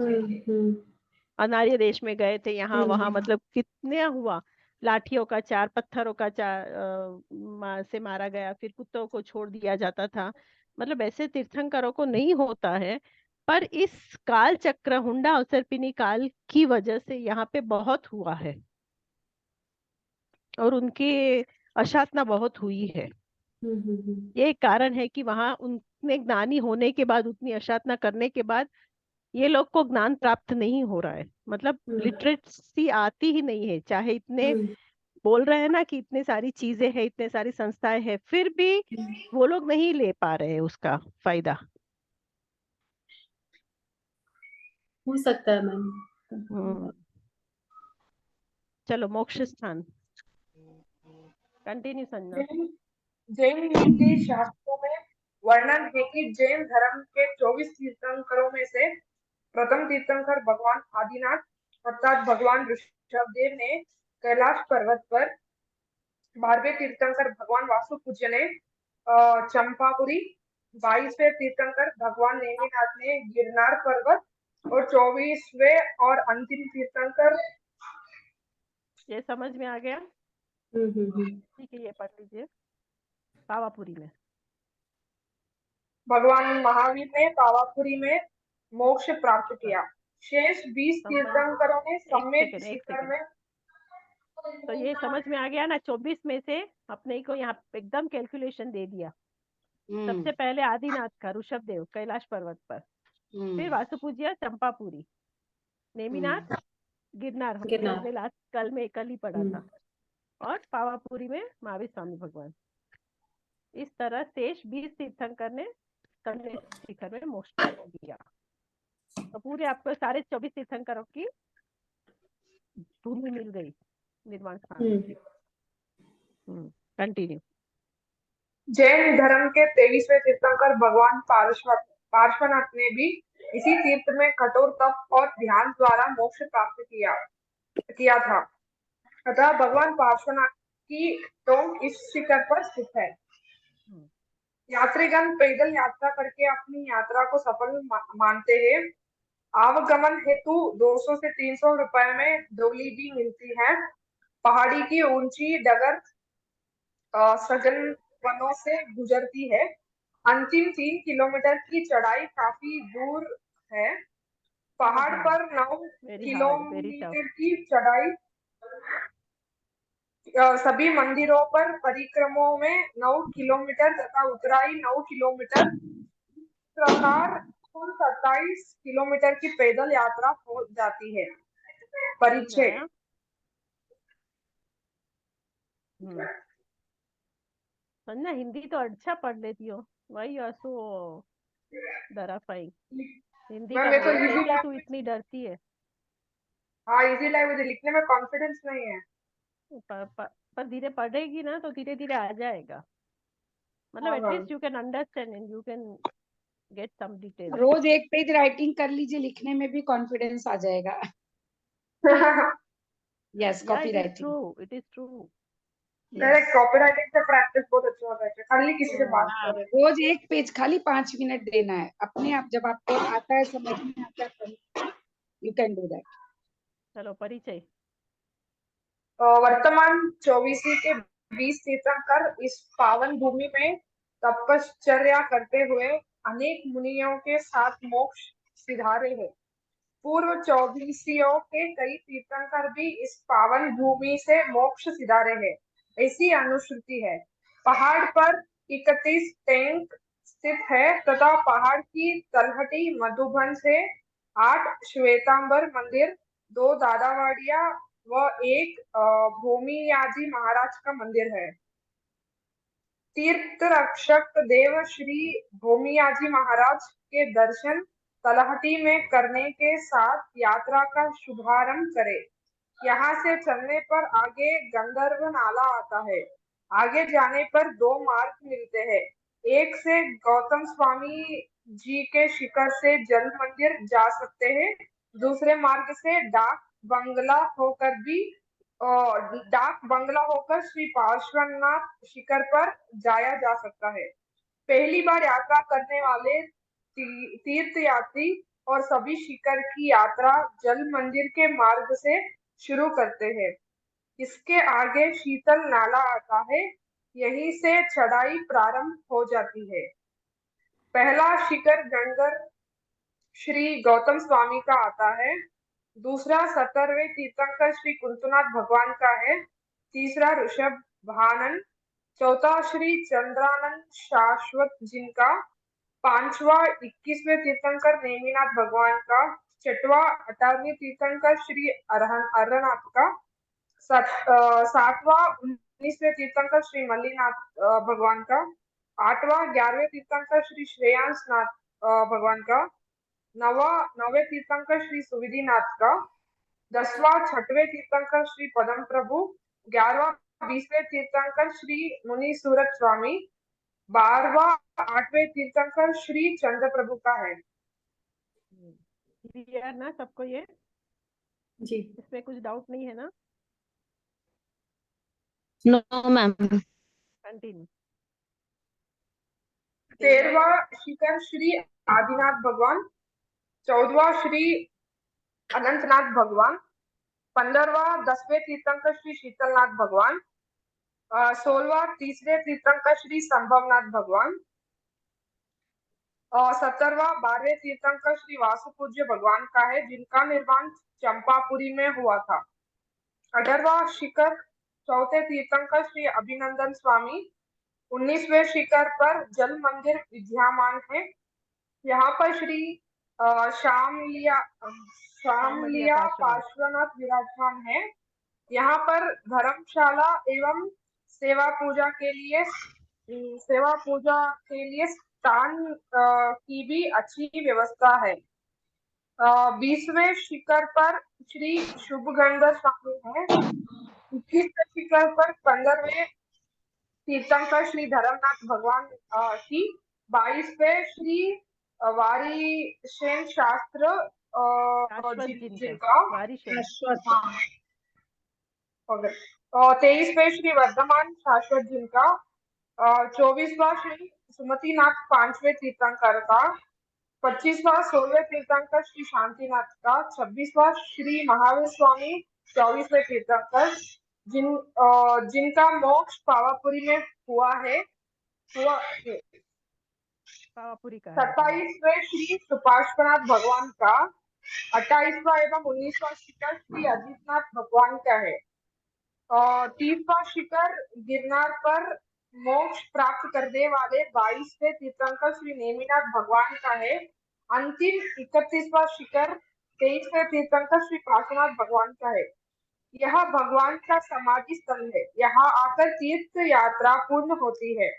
अनार्य देश में गए थे, यहाँ वहां, मतलब कितने हुआ, लाठियों का चार, पत्थरों का चार से मारा गया, फिर कुत्तों को छोड़ दिया जाता था। मतलब ऐसे तीर्थंकरों को नहीं होता है, पर इस काल चक्र हुंडा अवसर्पिणी काल की वजह से यहाँ पे बहुत हुआ है, और उनकी अशातना बहुत हुई है। ये एक कारण है कि वहां उनने ज्ञानी होने के बाद, उतनी अशातना करने के बाद, ये लोग को ज्ञान प्राप्त नहीं हो रहा है, मतलब लिटरेसी आती ही नहीं है। चाहे इतने बोल रहे हैं ना कि इतने सारी चीजें हैं, इतने सारी संस्थाएं हैं, फिर भी वो लोग नहीं ले पा रहे हैं उसका फायदा। हो सकता है मैम। चलो, मोक्ष स्थान कंटिन्यू संजना। जैन नीति शास्त्रों में वर्णन है कि जैन धर्म के 24 तीर्थंकरों में से प्रथम तीर्थंकर भगवान आदिनाथ अर्थात भगवान ऋषभदेव ने कैलाश पर्वत पर, 12वें तीर्थंकर भगवान वासुपूज्य ने चंपापुरी, 22वें तीर्थंकर भगवान नेमिनाथ ने गिरनार पर्वत, और 24वें और अंतिम तीर्थंकर। ये समझ में आ गया? ठीक है, ये पढ़ लीजिए। पावापुरी में भगवान महावीर ने पावापुरी में मोक्ष प्राप्त किया। शेष 20 तीर्थंकरों ने सम्यक शिखर में। तो ये समझ में आ गया ना? 24 में से अपने को यहाँ एकदम कैलकुलेशन दे दिया। सबसे पहले आदिनाथ का ऋषभदेव कैलाश पर्वत पर, फिर वासुपूज्य चंपापुरी, नेमिनाथ गिरनार, हमने लास्ट कल में कल ही पढ़ा था, और पावापुरी में महावीर स्वामी भगवान। इस तरह शेष 20 तीर्थंकर ने शिखर में मोक्ष प्राप्त किया। तो पूरे आपको सारे 24 तीर्थंकरों की भूमि मिल गई निर्वाण स्थान। कंटिन्यू। जैन धर्म के 23वें तीर्थंकर भगवान पार्श्वनाथ ने भी इसी तीर्थ में कठोर तप और ध्यान द्वारा मोक्ष प्राप्त किया था। अतः भगवान पार्श्वनाथ की टोंक इस शिखर पर स्थित है। यात्रीगण पैदल यात्रा करके अपनी यात्रा को सफल मानते हैं। आवागमन हेतु 200 से 300 रुपए में डोली भी मिलती है। पहाड़ी की ऊंची डगर सघन वनों से गुजरती है। अंतिम 3 किलोमीटर की चढ़ाई काफी दूर है। पहाड़ पर 9 किलोमीटर की चढ़ाई, सभी मंदिरों पर परिक्रमाओं में 9 किलोमीटर तथा उतराई 9 किलोमीटर, प्रकार कुल 27 किलोमीटर की पैदल यात्रा हो जाती है। परिचय। संजना, हिंदी तो अच्छा पढ़ लेती हो, वही असो डराफाई हिंदी का कैसे तू इतनी डरती है? हाँ, इजी लाइफ मुझे लिखने में कॉन्फिडेंस नहीं है। पर धीरे पढ़ेगी ना तो धीरे धीरे आ जाएगा, मतलब at least you can understand and you can get some detail. रोज एक पेज राइटिंग कर लीजिए, लिखने में भी कॉन्फिडेंस आ जाएगा। Yes, copy writing. It is true. Correct, copy writing से प्रैक्टिस बहुत अच्छा होता है। खाली किसी से बात करें, रोज एक पेज, खाली 5 मिनट देना है अपने आप। जब आपको आता है, समझ में आता है, यू कैन डू दैट। चलो, परिचय। वर्तमान 24 के 20 तीर्थंकर इस पावन भूमि में तपश्चर्या करते हुए अनेक मुनियों के साथ मोक्ष सिधारे हैं। पूर्व 24 के कई तीर्थंकर भी इस पावन भूमि से मोक्ष सिधारे हैं, ऐसी अनुश्रुति है। पहाड़ पर 31 टैंक स्थित है तथा पहाड़ की तलहटी मधुबन से 8 श्वेतांबर मंदिर, 2 दादावाड़िया व एक भूमियाजी महाराज का मंदिर है। तीर्थ रक्षक देव श्री भूमियाजी महाराज के दर्शन तलहटी में करने के साथ यात्रा का शुभारंभ करें। यहाँ से चलने पर आगे गंधर्व नाला आता है। आगे जाने पर दो मार्ग मिलते हैं। एक से गौतम स्वामी जी के शिखर से जल मंदिर जा सकते हैं। दूसरे मार्ग से डाक बंगला होकर श्री पार्श्वनाथ शिखर पर जाया जा सकता है। पहली बार यात्रा करने वाले तीर्थ यात्री और सभी शिखर की यात्रा जल मंदिर के मार्ग से शुरू करते हैं। इसके आगे शीतल नाला आता है। यहीं से चढ़ाई प्रारंभ हो जाती है। पहला शिखर गंगर श्री गौतम स्वामी का आता है। दूसरा 17वें तीर्थंकर श्री कुंतुनाथ भगवान का है। तीसरा ऋषभ भानन। चौथा श्री चंद्रानंद शाश्वत जिनका। पांचवा 21वें तीर्थंकर नेमिनाथ भगवान का। छठवा 18वें तीर्थंकर श्री अरनाथ का। सातवां 19वें तीर्थंकर श्री मल्लीनाथ भगवान का। आठवां 11वें तीर्थंकर श्री श्रेयांश नाथ भगवान का। नवे तीर्थंकर श्री सुविधिनाथ का। 10वां 6वें तीर्थंकर श्री पदम प्रभु। 11वां 20वें तीर्थंकर श्री मुनि सूरत स्वामी। 12वां 8वें तीर्थंकर श्री चंद्र प्रभु का है। क्लियर ना सबको ये? जी। इसमें कुछ डाउट नहीं है ना? No ma'am. कंटिन्यू। 13वां शिखर श्री आदिनाथ भगवान। 14वां श्री अनंतनाथ भगवान। 15वां 10वें तीर्थंकर श्री शीतलनाथ भगवान। 16वां तीसरे तीर्थंकर श्री संभवनाथ भगवान। और 17वां 12वें तीर्थंकर श्री वासुपूज्य भगवान का है, जिनका निर्माण चंपापुरी में हुआ था। 18वां शिखर चौथे तीर्थंकर श्री अभिनंदन स्वामी। 19वें शिखर पर जल मंदिर विद्यमान है। यहाँ पर श्री श्यामलिया पार्श्वनाथ विराजमान है। यहाँ पर धर्मशाला एवं सेवा पूजा के लिए स्थान की भी अच्छी व्यवस्था है। 20वें शिखर पर श्री शुभगंधा स्वामी है। 21वें शिखर पर 15वें तीर्थंकर श्री धर्मनाथ भगवान की। 22वें श्री वारीशेन शास्त्र जिनका। और 23वें श्री वर्धमान शाश्वत जिनका। 24वां श्री सुमतिनाथ 5वें तीर्थंकर का। 25वां 16वें तीर्थंकर श्री शांतिनाथ का। 26वां श्री महावीर स्वामी 24वें तीर्थंकर जिनका मोक्ष पावापुरी में हुआ है। 27वें श्री सुपार्श्वनाथ भगवान का। 28वां एवं 19वां शिखर श्री अजितनाथ भगवान का है। 30वां शिखर गिरनार पर मोक्ष प्राप्त करने वाले 22वें तीर्थंकर श्री नेमिनाथ भगवान का है। अंतिम 31वां शिखर 23वें तीर्थंकर श्री पार्श्वनाथ भगवान का है। यह भगवान का समाधि स्थल है। यहाँ आकर तीर्थ यात्रा पूर्ण होती है।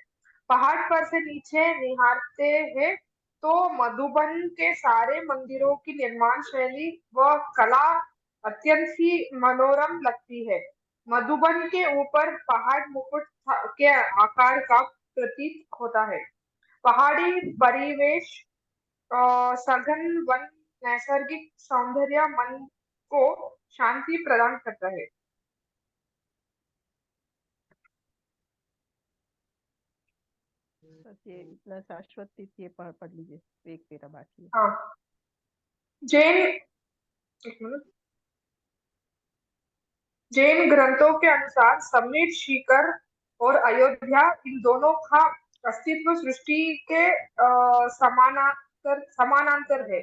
पहाड़ पर से नीचे निहारते हैं तो मधुबन के सारे मंदिरों की निर्माण शैली व कला अत्यंत ही मनोरम लगती है। मधुबन के ऊपर पहाड़ मुकुट के आकार का प्रतीत होता है। पहाड़ी परिवेश सघन वन नैसर्गिक सौंदर्य मन को शांति प्रदान करता है। बस ये इतना शाश्वत तीर्थ ये पढ़ लीजिए, एक पेरा बाकी है। हाँ। जैन ग्रंथों के अनुसार समेत शिखर और अयोध्या इन दोनों का अस्तित्व सृष्टि के समानांतर है,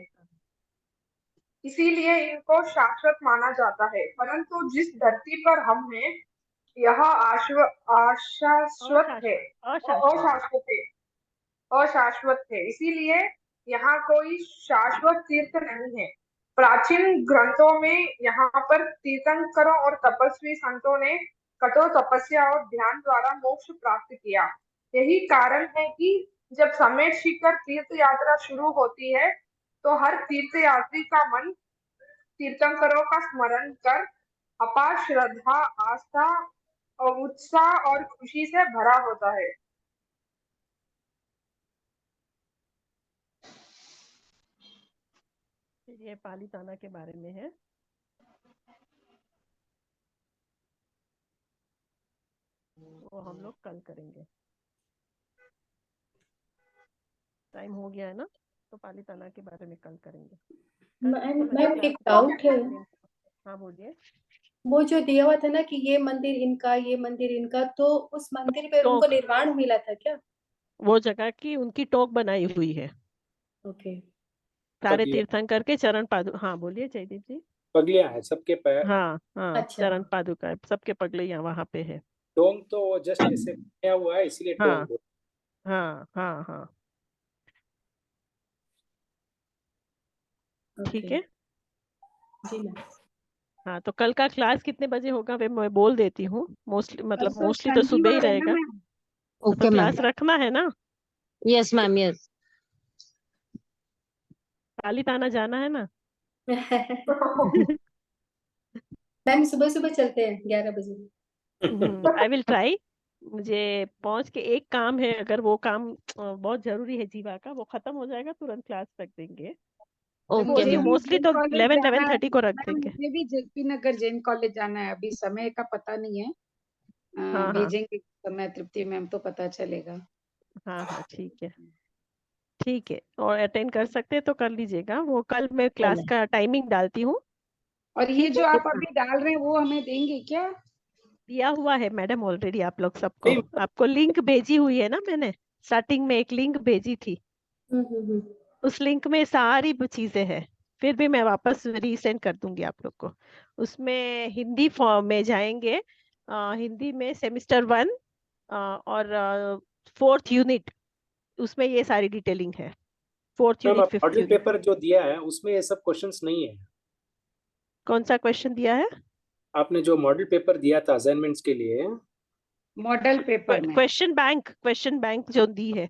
इसीलिए इनको शाश्वत माना जाता है। परंतु जिस धरती पर हम हैं यह अशाश्वत है, इसीलिए यहाँ कोई शाश्वत तीर्थ नहीं है। प्राचीन ग्रंथों में यहाँ पर तीर्थंकरों और तपस्वी संतों ने कठोर तपस्या और ध्यान द्वारा मोक्ष प्राप्त किया। यही कारण है कि जब समेत शिखर तीर्थ यात्रा शुरू होती है तो हर तीर्थ यात्री का मन तीर्थंकरों का स्मरण कर अपार श्रद्धा, आस्था और उत्साह और खुशी से भरा होता है। ये पालीताना के बारे में है। वो हम लोग कल करेंगे। टाइम हो गया है ना, तो पालीताना के बारे में कल करेंगे। मैम एक डाउट है। हाँ बोलिए। वो जो दिया हुआ था ना कि ये मंदिर इनका, ये मंदिर इनका, तो उस मंदिर पे उनको निर्माण मिला था क्या? वो जगह की उनकी टोक बनाई हुई है। ओके। सारे तीर्थंकर के चरण पादु। हाँ बोलिए जयदीप जी। पगलियां है सबके पैर। हाँ हाँ अच्छा। चरण पादुका है, सबके पगलियां वहां पे है। टोंग तो वो जस्ट ऐसे बनाया हुआ है, इसलिए हाँ टोंग बोल। हाँ हाँ हाँ ठीक है जी मैम। हाँ, तो कल का क्लास कितने बजे होगा मैं बोल देती हूँ। मोस्टली मतलब परसों मोस्टली तो सुबह ही शनिवार है ना रहेगा। मैम? तो ओके मैम। क्लास रखना है ना। Yes ma'am, yes. पालीताना जाना है ना। मैम सुबह सुबह चलते हैं 11 बजे। I will try. मुझे पहुंच के एक काम है, अगर वो काम बहुत जरूरी है जीवा का, वो खत्म हो जाएगा तुरंत क्लास रख देंगे। मैं ओके बोलती हूँ मैम। मोस्टली तो कॉलेज 11-11:30 को रख देंगे। मुझे भी जेपी नगर जैन कॉलेज जाना है, अभी समय का पता नहीं है। हाँ भेजेंगे समय तृप्ति मैम तो पता चलेगा। हाँ हाँ ठीक है ठीक है। और अटेंड कर सकते हैं तो कर लीजिएगा। वो कल मैं क्लास का टाइमिंग डालती हूँ। और ये ठीक जो है, आप अभी डाल रहे हैं वो हमें देंगे क्या? दिया हुआ है मैडम ऑलरेडी आप लोग सबको। नहीं, आपको लिंक भेजी हुई है ना, मैंने स्टार्टिंग में एक लिंक भेजी थी। हम्म। उस लिंक में सारी चीजें हैं। फिर भी मैं वापस रीसेंड कर दूंगी आप लोग को। उसमें हिंदी फॉर्म में जाएंगे। हिंदी में सेमिस्टर 1 और 4th यूनिट, उसमें ये सारी डिटेलिंग है। 4th मैम यूनिट आप 5th मॉडल यूनिट। पेपर जो दिया है उसमें ये सब क्वेश्चंस नहीं है। कौन सा क्वेश्चन दिया है? आपने जो मॉडल पेपर दिया था असाइनमेंट्स के लिए, मॉडल पेपर में क्वेश्चन बैंक जो दी है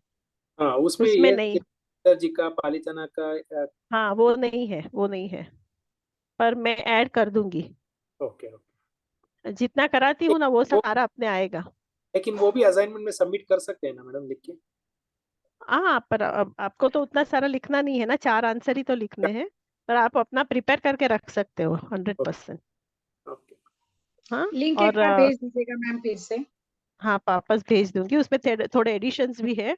हाँ उसमें उसमें ये नहीं। जी का पालीताना का हाँ वो नहीं है, वो नहीं है, पर मैं ऐड कर दूंगी। Okay okay. जितना कराती हूँ ना वो वो सारा अपने आएगा। लेकिन वो भी असाइनमेंट में सबमिट कर सकते हैं ना मैडम लिख के? हाँ पर अब आपको तो उतना सारा लिखना नहीं है ना, 4 आंसर ही तो लिखने हैं। पर आप अपना प्रिपेयर करके रख सकते हो 100%। ओके। हाँ लिंक एक और बार भेज दीजिएगा मैम फिर से। हाँ वापस भेज दूंगी। उसमें थोड़े एडिशंस भी है।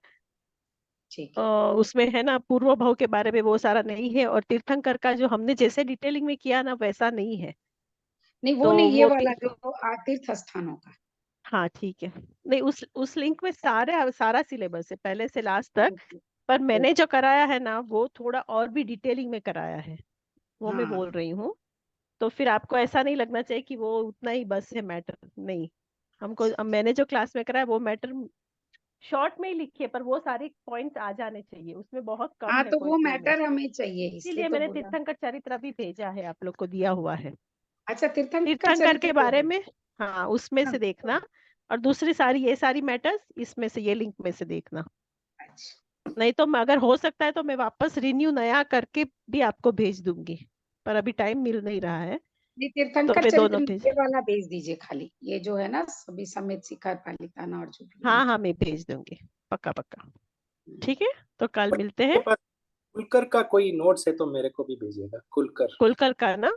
ठीक है। उसमें है ना पूर्व भाव के बारे में वो सारा नहीं है, और तीर्थंकर का जो हमने जैसे डिटेलिंग में किया ना वैसा नहीं है। नहीं वो तो नहीं, ये वो वाला जो तीर्थ स्थानों का। हाँ ठीक है। नहीं उस लिंक में सारा सिलेबस है पहले से लास्ट तक। पर मैंने जो कराया है ना वो थोड़ा और भी डिटेलिंग में कराया है, वो मैं बोल हाँ रही हूँ। तो फिर आपको ऐसा नहीं लगना चाहिए कि वो उतना ही बस है मैटर। नहीं, हमको मैंने जो क्लास में कराया वो मैटर शॉर्ट में ही लिखी है, पर वो सारे पॉइंट्स आ जाने चाहिए। उसमें बहुत कम हाँ, है तो वो क्वेश्चन में। मैटर हमें चाहिए इसलिए इसीलिए तो मैंने बोला। तीर्थंकर चरित्र भी भेजा है, आप लोग को दिया हुआ है अच्छा, तीर्थंकर तीर्थंकर के चरित्र को बारे है। में। हाँ उसमें हाँ, से देखना। और दूसरी सारी ये सारी मैटर्स इसमें से, ये लिंक में से देखना। अच्छा। नहीं तो मैं, अगर हो सकता है तो मैं वापस रिन्यू नया करके भी आपको भेज दूंगी, पर अभी टाइम मिल नहीं रहा है। नहीं, तो तीर्थंकर मैं चरित्र दोनों भेज। ये वाला भेज दीजिए खाली, ये जो है ना सभी समेत शिखर पालिताना और जो भी है हाँ हाँ मतलब। मैं भेज दूंगी, पक्का पक्का। ठीक है, तो कल मिलते मेरे हैं। पास कुलकर का कोई नोट्स है तो मेरे को भी भेजिएगा, कुलकर। कुलकर का ना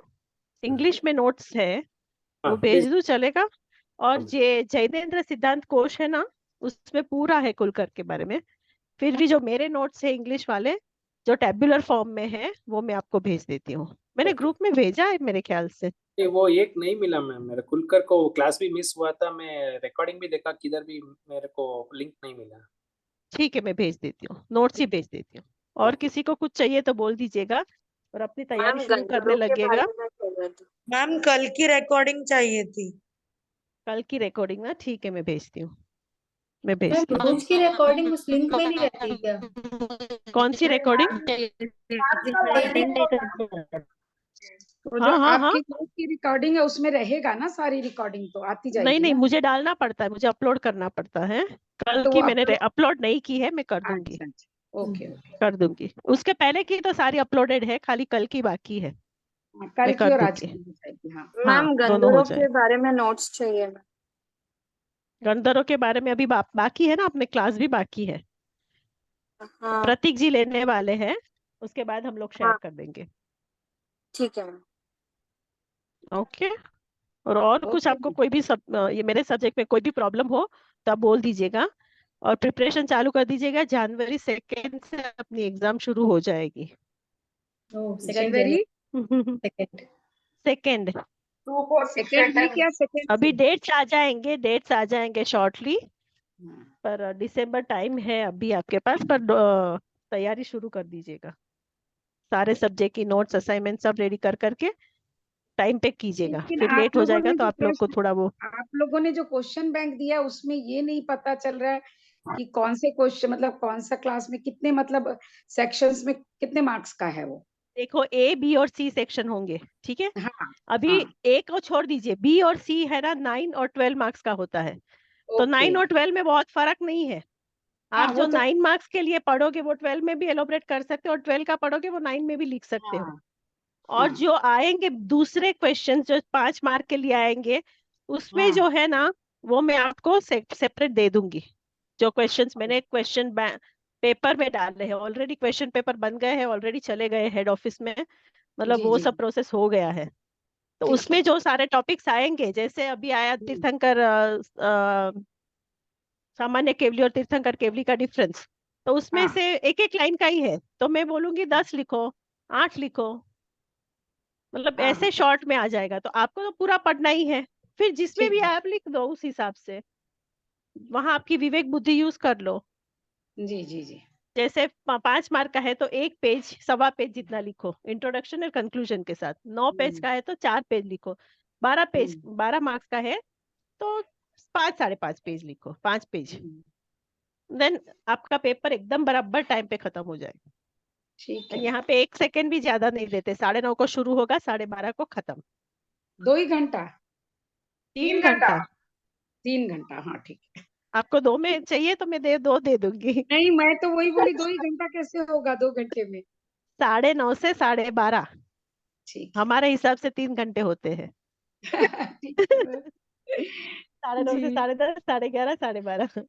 इंग्लिश में नोट्स है, हाँ वो भेज दूं चलेगा। और हाँ, जैनेन्द्र सिद्धांत कोश है ना, उसमें पूरा है कुलकर के बारे में। फिर भी जो मेरे नोट्स है इंग्लिश वाले, जो टेबुलर फॉर्म में है, वो मैं आपको भेज देती हूँ। मैंने ओके। ग्रुप में भेजा है मेरे ख्याल से। ये वो एक नहीं मिला मैम, मेरे कुलकर को क्लास भी मिस हुआ था, मैं रिकॉर्डिंग भी देखा किधर भी मेरे को लिंक नहीं मिला। ठीक है मैं भेज देती हूँ, नोट्स ही भेज देती हूँ। और ओके। किसी को कुछ चाहिए तो बोल दीजिएगा, और अपनी तैयारी मैम शुरू करने गंधर्व के लगेगा। बारे में बोल रहे थे। मैम कल की रिकॉर्डिंग चाहिए थी। कल की रिकॉर्डिंग ना, ठीक है मैं भेजती हूँ, मैं मैम भेजती हूँ। रोज की रिकॉर्डिंग उस लिंक में नहीं रहती क्या? कौन सी रिकॉर्डिंग? आज का वायरल होगा। तो जो हाँ हाँ हाँ। आपकी कोर्स की रिकॉर्डिंग है उसमें रहेगा ना, सारी रिकॉर्डिंग तो आती नहीं जाएगी नहीं, ना। मुझे डालना पड़ता है, मुझे अपलोड करना पड़ता है। कल तो वो की मैंने अपलोड, अपलोड नहीं की है, मैं कर दूंगी। अच्छा अच्छा, ओके ओके। कर दूंगी। उसके पहले की तो सारी अपलोडेड है, खाली कल की बाकी है। हाँ, कल मैं की कर और आज दूंगी। की हो जाएगी। हाँ हाँ, मैम दोनों हो गंधर्व जाए। के बारे में नोट्स चाहिए मैम। गंधर्व के बारे में अभी बाकी है ना, अपने क्लास भी बाकी है। हाँ प्रतीक जी लेने वाले हैं, उसके बाद हम लोग शेयर हाँ कर देंगे। ठीक है मैम। ओके। और कुछ ओके आपको कोई भी ये मेरे सब्जेक्ट में कोई भी प्रॉब्लम हो तो आप बोल दीजिएगा। और प्रिपरेशन चालू कर दीजिएगा, जनवरी 2 से अपनी एग्जाम शुरू हो जाएगी। जनवरी 2 सेकेंड। 2 4 6 सेकेंड वीक 7 या सेकेंड अभी से? डेट्स आ जाएंगे शॉर्टली। हाँ, पर दिसंबर टाइम है अभी आपके पास, पर तैयारी शुरू कर दीजिएगा। सारे सब्जेक्ट की नोट्स असाइनमेंट सब रेडी कर करके टाइम पे कीजिएगा, लेकिन फिर लेट हो जाएगा तो आप लोग को थोड़ा वो। आप लोगों ने जो क्वेश्चन बैंक दिया है उसमें ये नहीं पता चल रहा है कि कौन से क्वेश्चन, मतलब कौन सा क्लास में कितने, मतलब सेक्शंस में कितने मार्क्स का है वो। देखो, ए बी और सी सेक्शन होंगे, ठीक है। हाँ अभी हाँ, ए को छोड़ दीजिए, बी और सी है ना, 9 और 12 मार्क्स का होता है। तो ओके। 9 और 12 में बहुत फर्क नहीं है। हाँ आप वो जो तो, 9 मार्क्स के लिए पढ़ोगे वो 12 में भी एलोबरेट कर सकते हो, और 12 का पढ़ोगे वो 9 में भी लिख सकते हो। हाँ और हाँ जो आएंगे दूसरे क्वेश्चन जो 5 मार्क के लिए आएंगे, उसमें हाँ, जो है ना, वो मैं आपको सेपरेट दे दूंगी। जो क्वेश्चंस मैंने क्वेश्चन पेपर में डाले हैं, ऑलरेडी क्वेश्चन पेपर बन गए हैं, ऑलरेडी चले गए हेड ऑफिस में, मतलब जी वो जी, सब प्रोसेस हो गया है। तो ठीक है। उसमें जो सारे टॉपिक्स आएंगे, जैसे अभी आया तीर्थंकर सामान्य केवली और तीर्थंकर केवली का डिफरेंस, तो उसमें हाँ से एक एक लाइन का ही है, तो मैं बोलूंगी 10 लिखो, 8 लिखो, मतलब हाँ ऐसे हाँ, शॉर्ट में आ जाएगा। तो आपको तो पूरा पढ़ना ही है, फिर जिसमें ठीक भी है। आप लिख दो उस हिसाब से, वहां आपकी विवेक बुद्धि यूज कर लो। जी जी जी, जैसे 5 मार्क का है तो 1 पेज, सवा पेज जितना लिखो इंट्रोडक्शन और कंक्लूजन के साथ। 9 पेज हम्म, का है तो 4 पेज लिखो। 12 पेज, हम्म, 12 मार्क्स का है तो 5 साढ़े 5 पेज लिखो, 5 पेज। हम्म, देन आपका पेपर एकदम बराबर टाइम पे खत्म हो जाएगा। ठीक और है। यहाँ पे 1 सेकंड भी ज्यादा नहीं लेते, 9:30 को शुरू होगा, 12:30 को खत्म। 2 ही घंटा? 3 घंटा। 3 घंटा। 3 घंटा, हाँ ठीक है। आपको 2 में चाहिए तो मैं दे दूंगी। नहीं, मैं तो वही बोली, 2 ही घंटा कैसे होगा 2 घंटे में। 9:30 से 12:30 ठीक हमारे हिसाब से 3 घंटे होते हैं। है। ठीक है मैम। 9:30 से जी 10:30, 11:30, 12:30।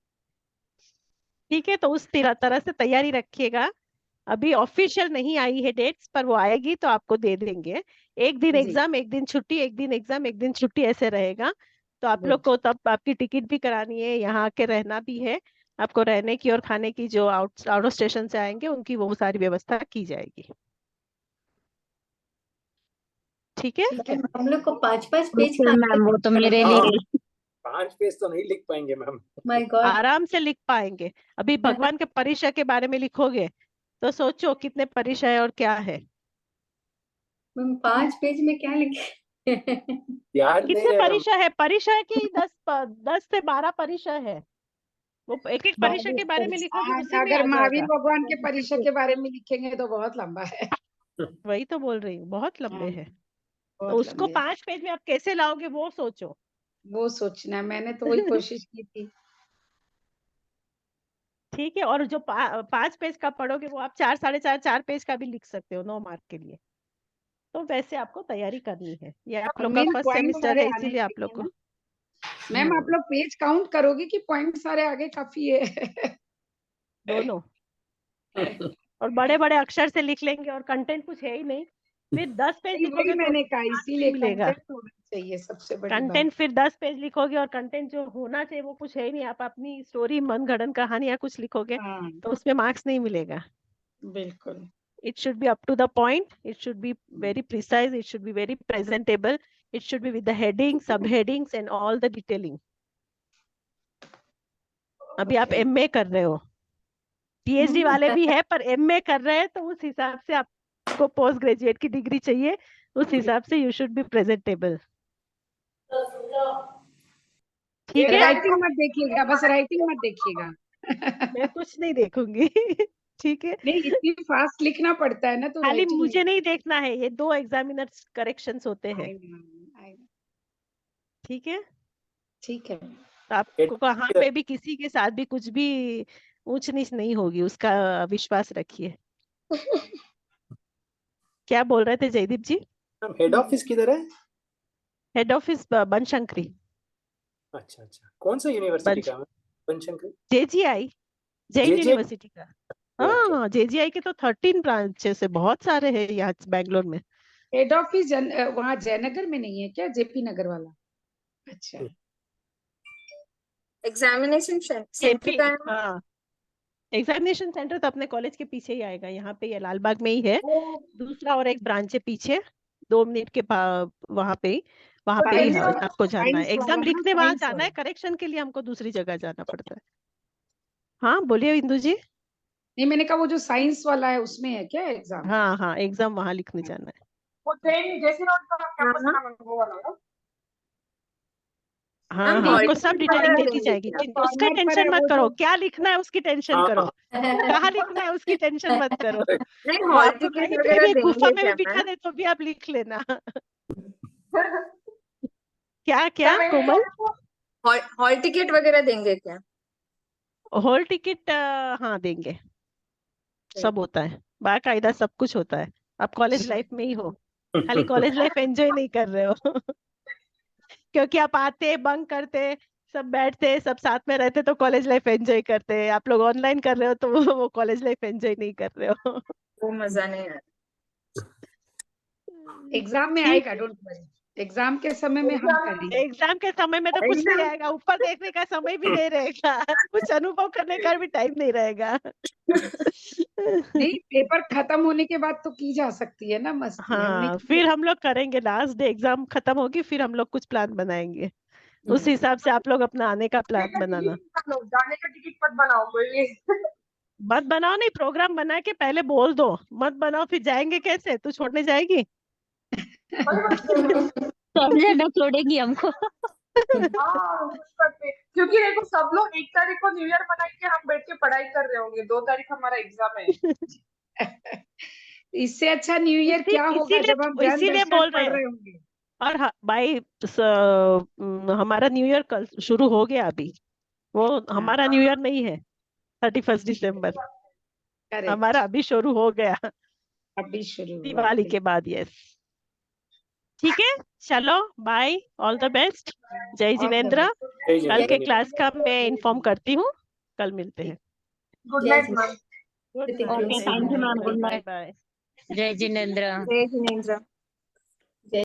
ठीक है, तो उस तरह से तैयारी रखिएगा। अभी ऑफिशियल नहीं आई है डेट्स, पर वो आएगी तो आपको दे देंगे। एक दिन जी, एग्जाम, एक दिन छुट्टी, एक दिन एग्जाम, एक दिन छुट्टी, ऐसे रहेगा। तो आप लोग गुड। को तब आपकी टिकट भी करानी है, यहाँ आके रहना भी है। आपको रहने की और खाने की, जो आउट आउट ऑफ स्टेशन से आएंगे उनकी वो सारी व्यवस्था की जाएगी। ठीक है। ठीक है। हम लोग को 5-5 पेज बिल्कुल का मैम, वो तो मेरे हाँ, लिए 5 पेज तो नहीं लिख पाएंगे मैम। My God. आराम से लिख पाएंगे। अभी भगवान के परिचय के बारे में लिखोगे तो सोचो कितने परिचय और क्या है। मैम 5 पेज में क्या लिखे? याद नहीं कितने रहेगा। परिचय है? परिचय की 10 से 12 परिचय है। वो एक एक परिचय के बारे में लिखोगे, उसी में अगर आ महावीर जाएगा। भगवान के परिचय के बारे में लिखेंगे तो बहुत लंबा है। वही तो बोल रही हूँ, बहुत हाँ, लंबे हैं। तो बहुत उसको लंबे हैं। 5 पेज में आप कैसे लाओगे वो सोचो। वो सोचना है, मैंने तो वही कोशिश की थी। ठीक है। और जो 5 पेज का पढ़ोगे वो आप 4 साढ़े 4 4 पेज का भी लिख सकते हो 9 मार्क के लिए। तो वैसे आपको तैयारी करनी है, ये आप लोग का मेन फर्स्ट पॉइंट सेमिस्टर सारे है, आने इसीलिए आप लोग चाहिए को। ना मैम। आप लोग पेज काउंट करोगे कि पॉइंट सारे आगे काफी है? दोनों। और बड़े बड़े अक्षर से लिख लेंगे और कंटेंट कुछ है ही नहीं, फिर 10 पेज नहीं, वही लिखोगे तो मैंने कहा, मार्क्स नहीं इसीलिए मिलेगा। कंटेंट होना चाहिए, सबसे बड़ी बात। कंटेंट फिर 10 पेज लिखोगे और कंटेंट जो होना चाहिए वो कुछ है ही नहीं, आप अपनी स्टोरी, मनगढ़ंत कहानी या कुछ लिखोगे हाँ, तो उसमें मार्क्स नहीं मिलेगा। बिल्कुल। It should be up to the point. It should be very precise. It should be very presentable. It should be with the headings, subheadings, and all the detailing. अभी आप ओके, एमए कर रहे हो, PhD वाले भी है, पर MA कर रहे हैं तो उस हिसाब से आपको पोस्ट ग्रेजुएट की डिग्री चाहिए। उस हिसाब से यू शुड बी प्रेजेंटेबल। ठीक है। राइटिंग मत देखिएगा, बस राइटिंग मत देखिएगा। मैं कुछ नहीं देखूंगी। ठीक है, नहीं इतनी फास्ट लिखना पड़ता है ना, तो खाली राइटिंग मुझे नहीं देखना है, ये 2 एग्जामिनर्स करेक्शंस होते हैं। ठीक है, ठीक है। तो आपको कहाँ पे भी किसी के साथ भी कुछ भी ऊंच नीच नहीं होगी, उसका विश्वास रखिए। क्या बोल रहे थे जयदीप जी? हेड ऑफिस किधर है? Head office Banashankari. अच्छा अच्छा, कौन सा यूनिवर्सिटी का? बनशंकरी, जेजीआई, जैन JJI? यूनिवर्सिटी का। ओके। हाँ, जेजीआई के तो 13 ब्रांचेस है, बहुत सारे हैं यहाँ बैंगलोर में। हेड ऑफिस वहाँ जयनगर में नहीं है क्या, जेपी नगर वाला? अच्छा, एग्जामिनेशन सेंटर जेपी, का है। हाँ, एग्जामिनेशन सेंटर तो अपने कॉलेज के पीछे ही आएगा, यहाँ पे ये लालबाग में ही है। दूसरा और एक ब्रांच है पीछे, 2 मिनट के वहां पे ही आपको जाना है। साइंस एग्जाम वाला ना, लिखने वहां साइंस जाना वाला। है, करेक्शन के लिए हमको दूसरी जगह जाना पड़ता है। हाँ बोलिए इंदु जी। नहीं मैंने कहा वो जो साइंस वाला है उसमें है क्या एग्जाम? हाँ हाँ, एग्जाम वहां लिखने जाना है। वो ट्रेन जैसे रोड का कैंपस हाँ। नाम है वो वाला ना? हाँ मैम हाँ, हॉल आपको सब टिकट डिटेल वगैरह दी देंगे जाएगी, क्या? उसका फॉर्मेट पर टेंशन है मत वो करो, जो। क्या लिखना है उसकी टेंशन हाँ, करो, कहाँ लिखना है उसकी टेंशन मत करो। नहीं वो हॉल आपको टिकट कहीं पे वगैरह भी गुफा देंगे में भी क्या बिठा मैम? दे तो भी आप लिख लेना। क्या क्या मैंने कोमल? हॉल टिकट वगैरह देंगे क्या? हॉल टिकट, हाँ देंगे, सब होता है, बाकायदा सब कुछ होता है। आप कॉलेज लाइफ में ही हो, खाली कॉलेज लाइफ एंजॉय नहीं कर रहे हो। क्योंकि आप आते बंक करते, सब बैठते, सब साथ में रहते तो कॉलेज लाइफ एंजॉय करते, आप लोग ऑनलाइन कर रहे हो तो वो कॉलेज लाइफ एंजॉय नहीं कर रहे हो। वो मजा नहीं आया। एग्जाम में ठीक, आएगा, डोंट वरी, एग्जाम के समय में हम करेंगे। एग्जाम के समय में तो कुछ नहीं एग्जाम आएगा, ऊपर देखने का समय भी नहीं रहेगा, कुछ अनुभव करने का भी टाइम नहीं रहेगा। नहीं पेपर खत्म होने के बाद तो की जा सकती है ना मस्ती, हम नहीं हाँ, की। फिर हम लोग करेंगे, लास्ट डे एग्जाम खत्म होगी फिर हम लोग कुछ प्लान बनाएंगे, उस हिसाब से आप लोग अपना आने का जाने प्लान का बनाना। टिकट मत लो, जाने का टिकट मत बनाओ कोई। मत बनाओ नहीं, प्रोग्राम बना के पहले बोल दो, मत बनाओ फिर जाएंगे कैसे, तू छोड़ने जाएगी? सब जगह छोड़ेगी हमको। हाँ कुछ करते हैं। क्योंकि देखो सब लोग 1 तारीख को न्यू ईयर मनाएंगे, हम बैठ के पढ़ाई कर रहे होंगे, 2 तारीख हमारा एग्जाम है। इससे अच्छा न्यू ईयर क्या होगा जब हम जैन इसीलिए दर्शन बोल रहे पढ़ हैं। रहे होंगे। और भाई हमारा न्यू ईयर कल शुरू हो गया अभी, वो हमारा न्यू ईयर नहीं है 31 दिसंबर, करेक्ट, हमारा अभी शुरू हो गया, अभी शुरू हुआ दिवाली के बाद। यस, ठीक है, चलो बाय, ऑल द बेस्ट, जय ऑल द जिनेन्द्र। जय कल के जिनेंद्र। क्लास का मैं इन्फॉर्म करती हूँ, कल मिलते हैं। Good night ma'am. Good Thank you. Okay, night, thank you ma'am, good bye night. Bye. जय जिनेन्द्र। जय जिनेंद्र।